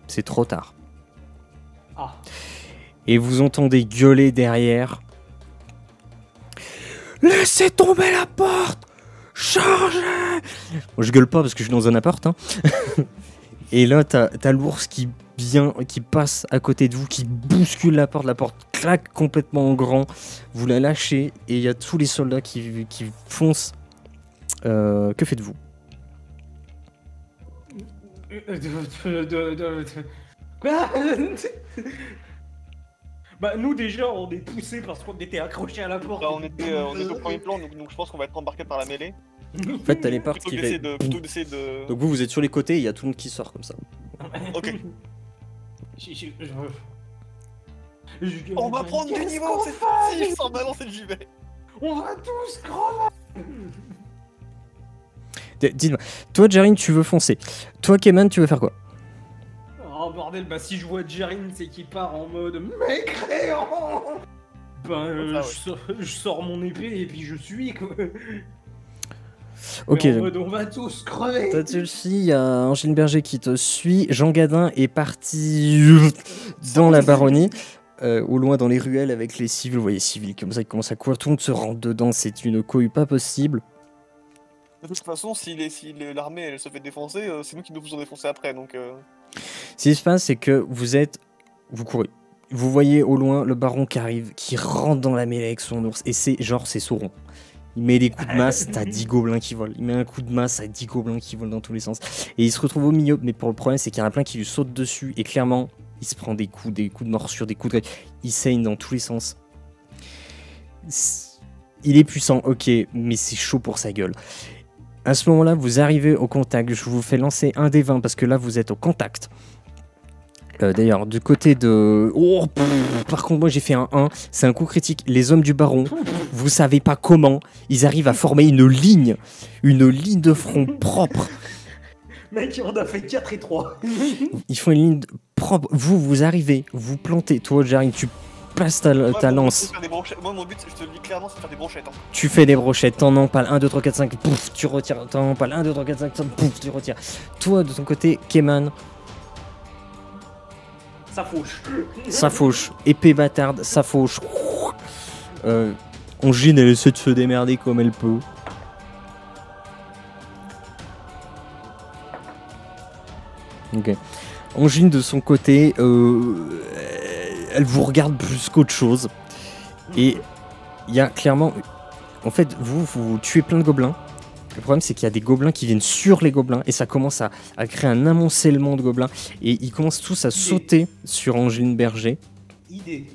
c'est trop tard. Ah. Et vous entendez gueuler derrière. Laissez tomber la porte! Chargez! Bon, je gueule pas parce que je suis dans un appart. Hein. Et là, t'as l'ours qui passe à côté de vous, qui bouscule la porte claque complètement en grand. Vous la lâchez et il y a tous les soldats qui foncent. Que faites-vous? Quoi? Bah nous déjà on est poussés parce qu'on était accrochés à la porte. Bah, on était au premier plan, donc je pense qu'on va être embarqué par la mêlée. En fait, t'as les portes qui Plutôt d'essayer de... Donc vous êtes sur les côtés et il y a tout le monde qui sort comme ça. Ok. On va prendre du niveau, c'est facile, sans balancer le givet. On va tous crever. Dis-moi, toi Jarine tu veux foncer. Toi Keman tu veux faire quoi? Oh bordel, bah si je vois Jerry, c'est qu'il part en mode mécréant. Ben je sors mon épée et puis je suis quoi. Ok. En mode, on va tous crever. Toi tu le suis, il y a Angéline Berger qui te suit. Jean Gadin est parti dans la baronnie. Au loin dans les ruelles avec les civils. Vous voyez civils comme ça qui commencent à courir. Tout le monde se rentre dedans. C'est une cohue pas possible. De toute façon, si l'armée elle se fait défoncer, c'est nous qui nous faisons défoncer après, donc... Ce qui se passe, c'est que vous courez. Vous voyez au loin le baron qui arrive, qui rentre dans la mêlée avec son ours, et c'est Sauron. Il met des coups de masse, t'as 10 gobelins qui volent. Il met un coup de masse, t'as 10 gobelins qui volent dans tous les sens. Et il se retrouve au milieu, mais pour le problème, c'est qu'il y en a plein qui lui sautent dessus, et clairement, il se prend des coups de morsure, des coups de... Il saigne dans tous les sens. Il est puissant, ok, mais c'est chaud pour sa gueule. À ce moment-là, vous arrivez au contact. Je vous fais lancer un des 20 parce que là, vous êtes au contact. D'ailleurs, du côté de... Oh, par contre, moi, j'ai fait un 1. C'est un coup critique. Les hommes du baron, vous savez pas comment, ils arrivent à former une ligne de front propre. Mec, on a fait 4 et 3. Ils font une ligne propre. Vous arrivez, vous plantez. Toi, Jarine, tu places ta lance. Moi, mon but, je te le dis clairement, c'est de faire des brochettes. Hein. Tu fais des brochettes, t'en empales 1, 2, 3, 4, 5, pouf, tu retires. T'en empales 1, 2, 3, 4, 5, pouf, tu retires. Toi, de ton côté, Keman. Ça fauche. Épée bâtarde, ça fauche. Angine, elle essaie de se démerder comme elle peut. Ok. Angine, de son côté, elle vous regarde plus qu'autre chose. Et il y a clairement... En fait, vous tuez plein de gobelins. Le problème, c'est qu'il y a des gobelins qui viennent sur les gobelins et ça commence à créer un amoncellement de gobelins. Et ils commencent tous à sauter sur Angéline Berger. Idée.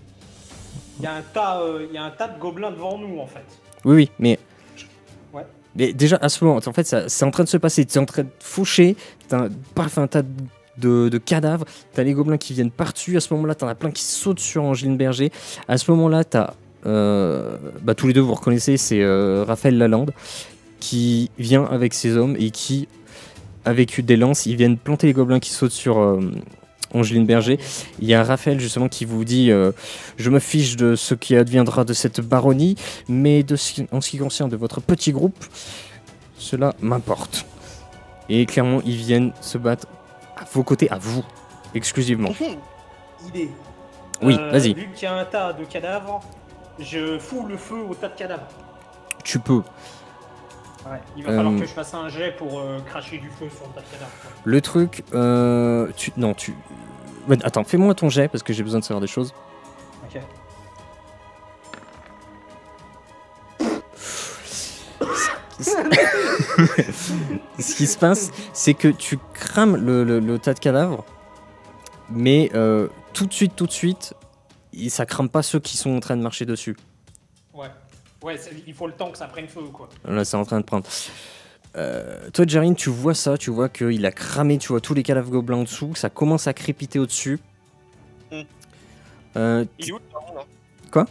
Il y a un tas de gobelins devant nous, en fait. Oui, mais... Ouais. Mais déjà, à ce moment, en fait, c'est en train de se passer. Tu es en train de faucher. T'as un tas de cadavres. T'as les gobelins qui viennent par-dessus. À ce moment-là, t'en as plein qui sautent sur Angéline Berger. À ce moment-là, t'as bah, tous les deux vous reconnaissez, c'est Raphaël Lalande qui vient avec ses hommes et qui, avec des lances, ils viennent planter les gobelins qui sautent sur Angeline Berger. Il y a Raphaël justement qui vous dit je me fiche de ce qui adviendra de cette baronnie, mais en ce qui concerne de votre petit groupe, cela m'importe. Et clairement, ils viennent se battre à vos côtés, à vous, exclusivement. Idée. Oui, vas-y. Vu qu'il y a un tas de cadavres, je fous le feu au tas de cadavres. Tu peux. Ouais, il va falloir que je fasse un jet pour cracher du feu sur le tas de cadavres. Le truc, Ouais, attends, fais-moi ton jet parce que j'ai besoin de savoir des choses. Ok. Ce qui se passe, c'est que tu crames le tas de cadavres, mais tout de suite, ça crame pas ceux qui sont en train de marcher dessus. Ouais, il faut le temps que ça prenne feu, quoi. Là, c'est en train de prendre. Toi, Jarine, tu vois ça, tu vois qu'il a cramé, tu vois tous les cadavres gobelins en dessous, ça commence à crépiter au-dessus. Il est où le baron là? Quoi?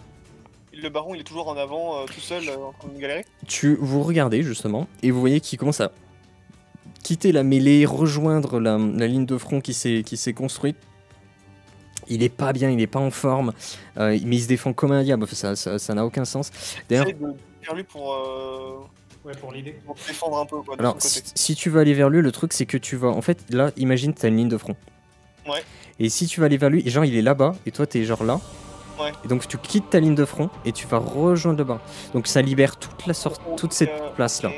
Le baron, il est toujours en avant, tout seul, en train de galérer? Vous regardez justement, et vous voyez qu'il commence à quitter la mêlée, rejoindre la ligne de front qui s'est construite. Il est pas bien, il est pas en forme, mais il se défend comme un diable, ça n'a aucun sens. D'ailleurs, J'essaie de faire lui pour l'idée. pour défendre un peu quoi, de alors son côté. si tu vas aller vers lui, le truc c'est que tu vas, en fait là, imagine t'as une ligne de front. Ouais. Et si tu vas aller vers lui, et genre il est là-bas, et toi t'es genre là. Ouais. Et donc tu quittes ta ligne de front et tu vas rejoindre le bas. Donc ça libère toute cette place là.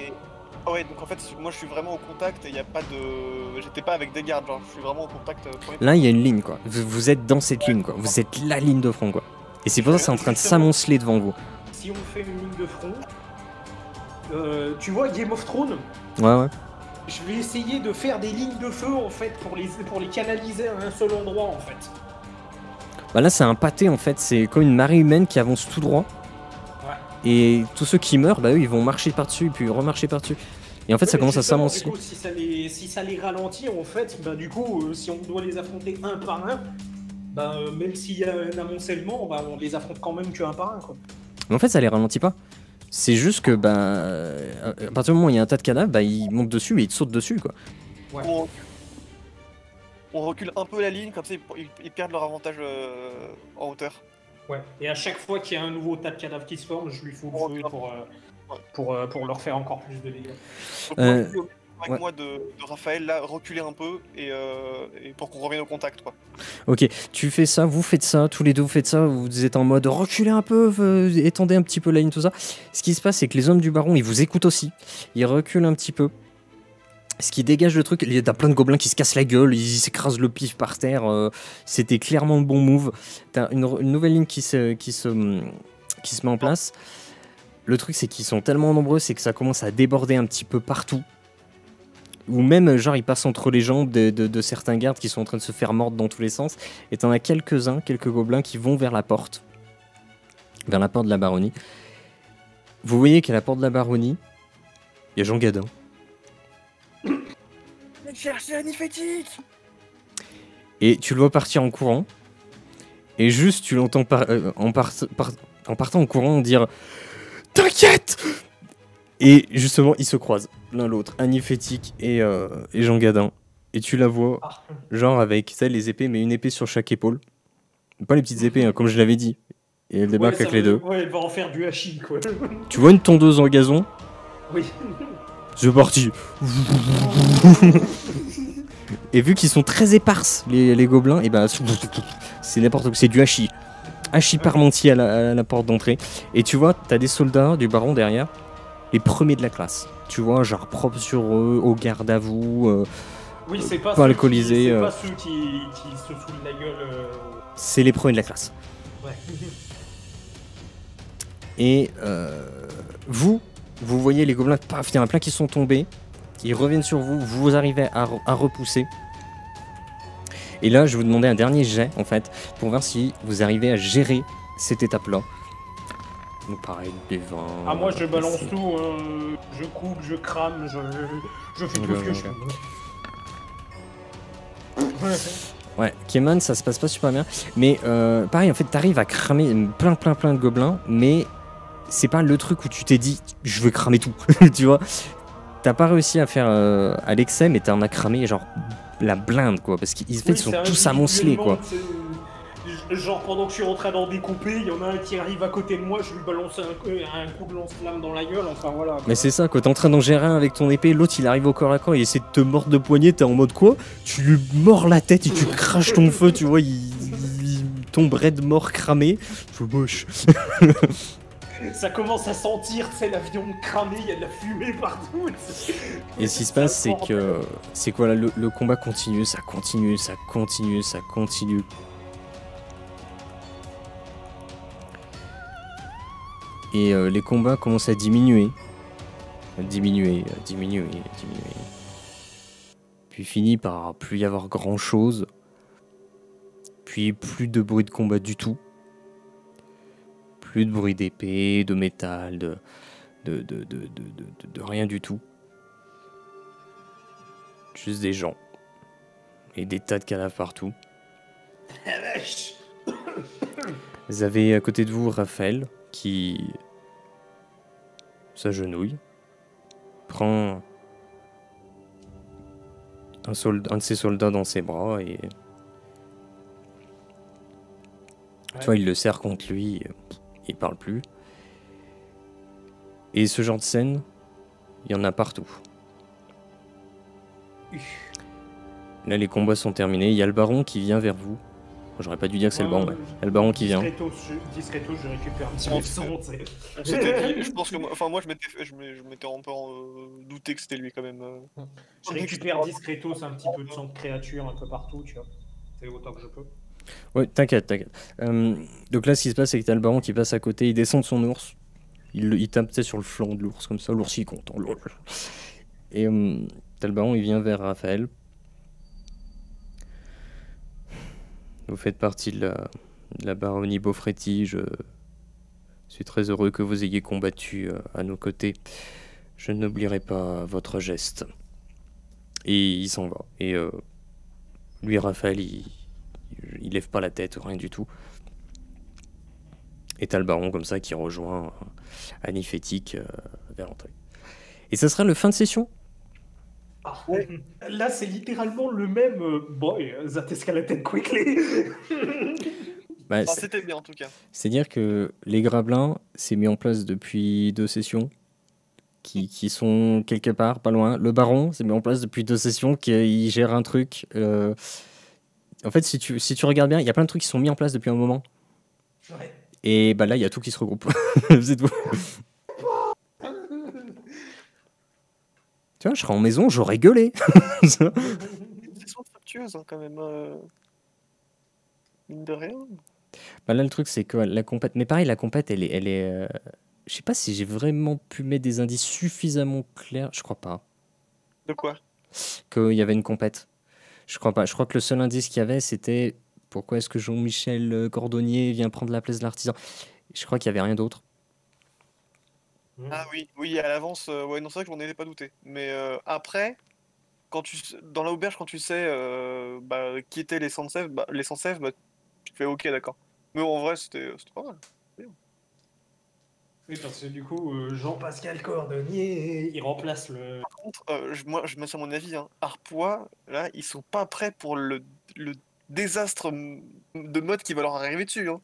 Ah ouais, donc en fait, moi je suis vraiment au contact et il n'y a pas de. J'étais pas avec des gardes, genre je suis vraiment au contact. Là il y a une ligne quoi. Vous êtes dans cette ligne quoi. Vous êtes la ligne de front quoi. Et c'est pour ça que c'est en train de s'amonceler devant vous. Si on fait une ligne de front, tu vois Game of Thrones, Ouais. je vais essayer de faire des lignes de feu en fait pour les canaliser à un seul endroit en fait. Bah là c'est un pâté en fait. C'est comme une marée humaine qui avance tout droit. Et tous ceux qui meurent, bah eux ils vont marcher par-dessus puis remarcher par-dessus. Et en fait ça commence à s'amonceler. Si ça les ralentit en fait, bah du coup si on doit les affronter un par un, bah même s'il y a un amoncellement, bah on les affronte quand même qu'un par un quoi. Mais en fait ça les ralentit pas. C'est juste que bah à partir du moment où il y a un tas de cadavres, bah ils montent dessus et ils te sautent dessus quoi. Ouais. On recule un peu la ligne, comme ça ils perdent leur avantage en hauteur. Ouais, et à chaque fois qu'il y a un nouveau tas de cadavres qui se forme, je lui fous le feu pour leur faire encore plus de dégâts. Donc, avec moi de Raphaël, là, reculer un peu et pour qu'on revienne au contact, quoi. Ok, tu fais ça, vous faites ça, tous les deux vous faites ça, vous êtes en mode reculez un peu, étendez un petit peu la ligne, tout ça. Ce qui se passe, c'est que les hommes du baron, ils vous écoutent aussi, ils reculent un petit peu. Ce qui dégage le truc, il y a plein de gobelins qui se cassent la gueule, ils s'écrasent le pif par terre, c'était clairement le bon move. T'as une nouvelle ligne qui se met en place. Le truc c'est qu'ils sont tellement nombreux, c'est que ça commence à déborder un petit peu partout. Ou même genre ils passent entre les jambes de certains gardes qui sont en train de se faire mordre dans tous les sens. Et t'en as quelques gobelins qui vont vers la porte de la baronnie. Vous voyez qu'à la porte de la baronnie, il y a Jean Gadin. Chercher un niphétique. Et tu le vois partir en courant. Et juste, tu l'entends en partant en courant dire « T'inquiète !» Et justement, ils se croisent l'un l'autre, un niphétique et Jean Gadin. Et tu la vois, genre avec les épées, mais une épée sur chaque épaule. Pas les petites épées, hein, comme je l'avais dit. Et elle débarque avec les deux. Ouais, elle va en faire du hachis, quoi. Tu vois une tondeuse en gazon? Oui. C'est parti. Et vu qu'ils sont très éparses, les gobelins, et bah c'est n'importe quoi, c'est du hachis. Hachis parmentier à la porte d'entrée. Et tu vois, t'as des soldats du baron derrière, les premiers de la classe. Tu vois, genre propre sur eux, au garde à vous, oui, c'est pas alcoolisés. C'est pas ceux qui se saoulent la gueule. C'est les premiers de la classe. Ouais. Et vous voyez les gobelins, paf, il y en a plein qui sont tombés. Ils reviennent sur vous, vous arrivez à repousser. Et là, je vais vous demander un dernier jet, en fait, pour voir si vous arrivez à gérer cette étape-là. Donc pareil, des 20... Ah, moi, je balance tout, je coupe, je crame, je fais tout ce que je Ouais, Keman, ça se passe pas super bien. Mais pareil, en fait, t'arrives à cramer plein de gobelins, mais c'est pas le truc où tu t'es dit, je veux cramer tout, tu vois. T'as pas réussi à faire à l'excès, mais t'en as cramé genre la blinde, quoi, parce qu'ils en fait, ils sont tous amoncelés, quoi. Genre, pendant que je suis en train d'en découper, il y en a un qui arrive à côté de moi, je lui balance un coup de lance-flamme dans la gueule, enfin voilà. Quoi. Mais c'est ça, quoi, t'es en train d'en gérer un avec ton épée, l'autre il arrive au corps à corps, il essaie de te mordre de poignet, t'es en mode quoi? Tu lui mords la tête et tu craches ton feu, tu vois, il tombe raide mort cramé. C'est moche. Ça commence à sentir, c'est l'avion cramé, il y a de la fumée partout. Et ce qui se passe, c'est que c'est quoi là, le combat continue, ça continue. Et les combats commencent à diminuer. Puis finit par plus y avoir grand chose. Puis plus de bruit de combat du tout. Plus de bruit d'épée, de métal, de rien du tout. Juste des gens. Et des tas de cadavres partout. Vous avez à côté de vous Raphaël qui s'agenouille, prend un de ses soldats dans ses bras et tu vois, il le serre contre lui, il parle plus. Et ce genre de scène, il y en a partout. Là, les combats sont terminés. Il y a le baron qui vient vers vous. J'aurais pas dû dire que c'est le baron. Il y a le baron qui vient. Discretos, je récupère un petit peu de son. Je pense que moi, je m'étais un peu douté que c'était lui quand même. Je récupère discretos un petit peu de sang de créature un peu partout, tu vois. C'est autant que je peux. Ouais, t'inquiète. Donc là, ce qui se passe, c'est que t'as le baron qui passe à côté, il descend de son ours. Il tape sur le flanc de l'ours, comme ça, l'ours il est content. Et t'as le baron, il vient vers Raphaël. Vous faites partie de la baronnie Beaufretti. Je suis très heureux que vous ayez combattu à nos côtés. Je n'oublierai pas votre geste. Et il s'en va. Et lui, Raphaël, il lève pas la tête, rien du tout. Et t'as le baron comme ça qui rejoint Annie Fétique vers l'entrée. Et ça sera le fin de session. Ah, là, c'est littéralement le même boy, that escalated quickly. C'était bien en tout cas. C'est-à-dire que les Grabelins, c'est mis en place depuis 2 sessions qui sont quelque part, pas loin. Le baron, c'est mis en place depuis 2 sessions qui gère un truc. En fait, si tu regardes bien, il y a plein de trucs qui sont mis en place depuis un moment. Ouais. Et bah là, il y a tout qui se regroupe. C'est tout. Tu vois, je serais en maison, j'aurais gueulé. C'est fructueuse quand même. Mine de rien. Bah là, le truc, c'est que la compète. Mais pareil, la compète, elle est je sais pas si j'ai vraiment pu mettre des indices suffisamment clairs. Je crois pas. De quoi? Qu'il y avait une compète. Je crois pas. Je crois que le seul indice qu'il y avait, c'était pourquoi est-ce que Jean-Michel Cordonnier vient prendre la place de l'artisan. Je crois qu'il y avait rien d'autre. Ah oui, à l'avance, ouais, non, c'est vrai que j'en étais pas douté. Mais après, dans l'auberge, quand tu sais qui étaient les Sansev, tu fais ok, d'accord. Mais en vrai, c'était pas mal. Oui, parce que du coup, Jean-Pascal Cordonnier, il remplace le... Par contre, je me suis à mon avis, hein, Arpois, là, ils sont pas prêts pour le désastre de mode qui va leur arriver dessus. Hein.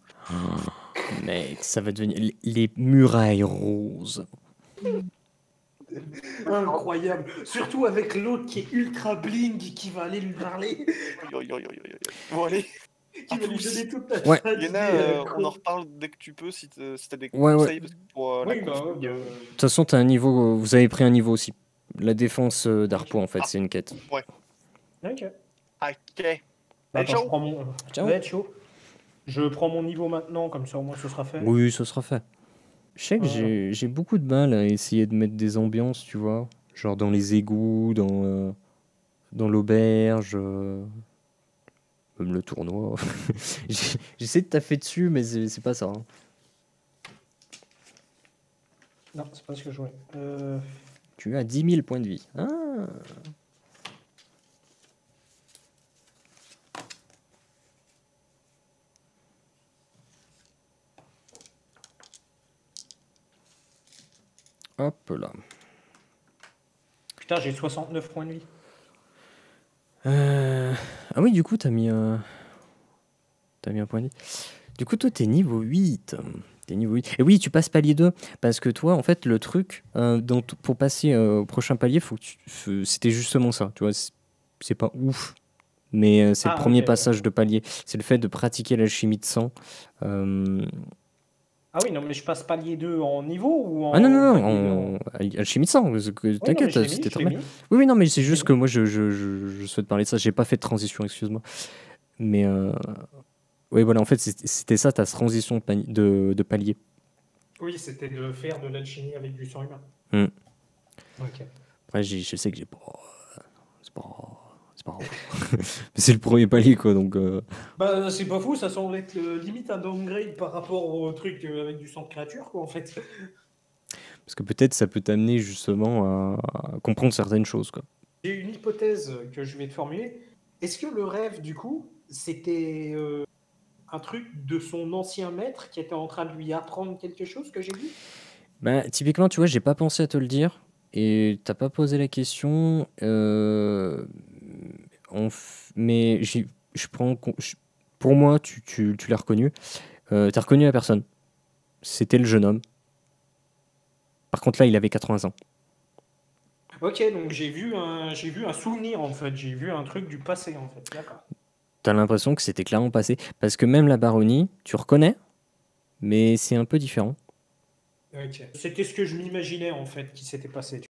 Mec, ça va devenir les murailles roses. Incroyable. Surtout avec l'autre qui est ultra bling qui va aller lui parler. Bon, allez. Qui va lui donner toute la Ouais. Yana, on en reparle dès que tu peux si t'as des conseils. Parce que pour, oui, de toute façon, t'as un niveau, vous avez pris un niveau aussi. La défense d'Arpo, en fait, c'est une quête. Ouais. Ok. Ok. Attends, je prends mon... Ciao. Ouais, chaud. Je prends mon niveau maintenant, comme ça au moins ce sera fait. Oui, ce sera fait. Je sais que j'ai beaucoup de mal à essayer de mettre des ambiances, tu vois. Genre dans les égouts, dans l'auberge, même le tournoi. J'essaie de taffer dessus, mais c'est pas ça. Hein. Non, c'est pas ce que je voulais. Tu as 10 000 points de vie. Ah. Hop là. Putain, j'ai 69 points de vie. Ah oui, du coup, t'as mis un point de vie. Du coup, toi, t'es niveau 8. T'es niveau 8. Et oui, tu passes palier 2. Parce que toi, en fait, le truc, pour passer au prochain palier, c'était justement ça. Tu vois, c'est pas ouf. Mais c'est le premier passage de palier. C'est le fait de pratiquer l'alchimie de sang. Ah oui, non, mais je passe palier 2 en niveau ou en. Ah non, non, palier non, alchimie de sang. Oui, T'inquiète, non, mais c'était je très l'ai bien. mis. Oui, non, mais c'est Je juste l'ai que moi, je souhaite parler de ça. J'ai pas fait de transition, excuse-moi. Mais oui, voilà, en fait, c'était ça ta transition de palier. Oui, c'était de faire de l'alchimie avec du sang humain. Ok. Après, je sais que j'ai pas. C'est pas grave. Mais c'est le premier palier, quoi. Donc, Bah, c'est pas fou, ça semble être limite un downgrade par rapport au truc avec du sang de créature, quoi, en fait. parce que peut-être ça peut t'amener justement à comprendre certaines choses, quoi. J'ai une hypothèse que je vais te formuler. Est-ce que le rêve, du coup, c'était un truc de son ancien maître qui était en train de lui apprendre quelque chose que j'ai vu? Bah, typiquement, tu vois, j'ai pas pensé à te le dire. Et t'as pas posé la question. Mais je prends. Pour moi, tu l'as reconnu. T'as reconnu la personne. C'était le jeune homme. Par contre, là, il avait 80 ans. Ok, donc j'ai vu un souvenir, en fait. J'ai vu un truc du passé, en fait. D'accord. T'as l'impression que c'était clairement passé. Parce que même la baronnie, tu reconnais, mais c'est un peu différent. Ok. C'était ce que je m'imaginais, en fait, qui s'était passé.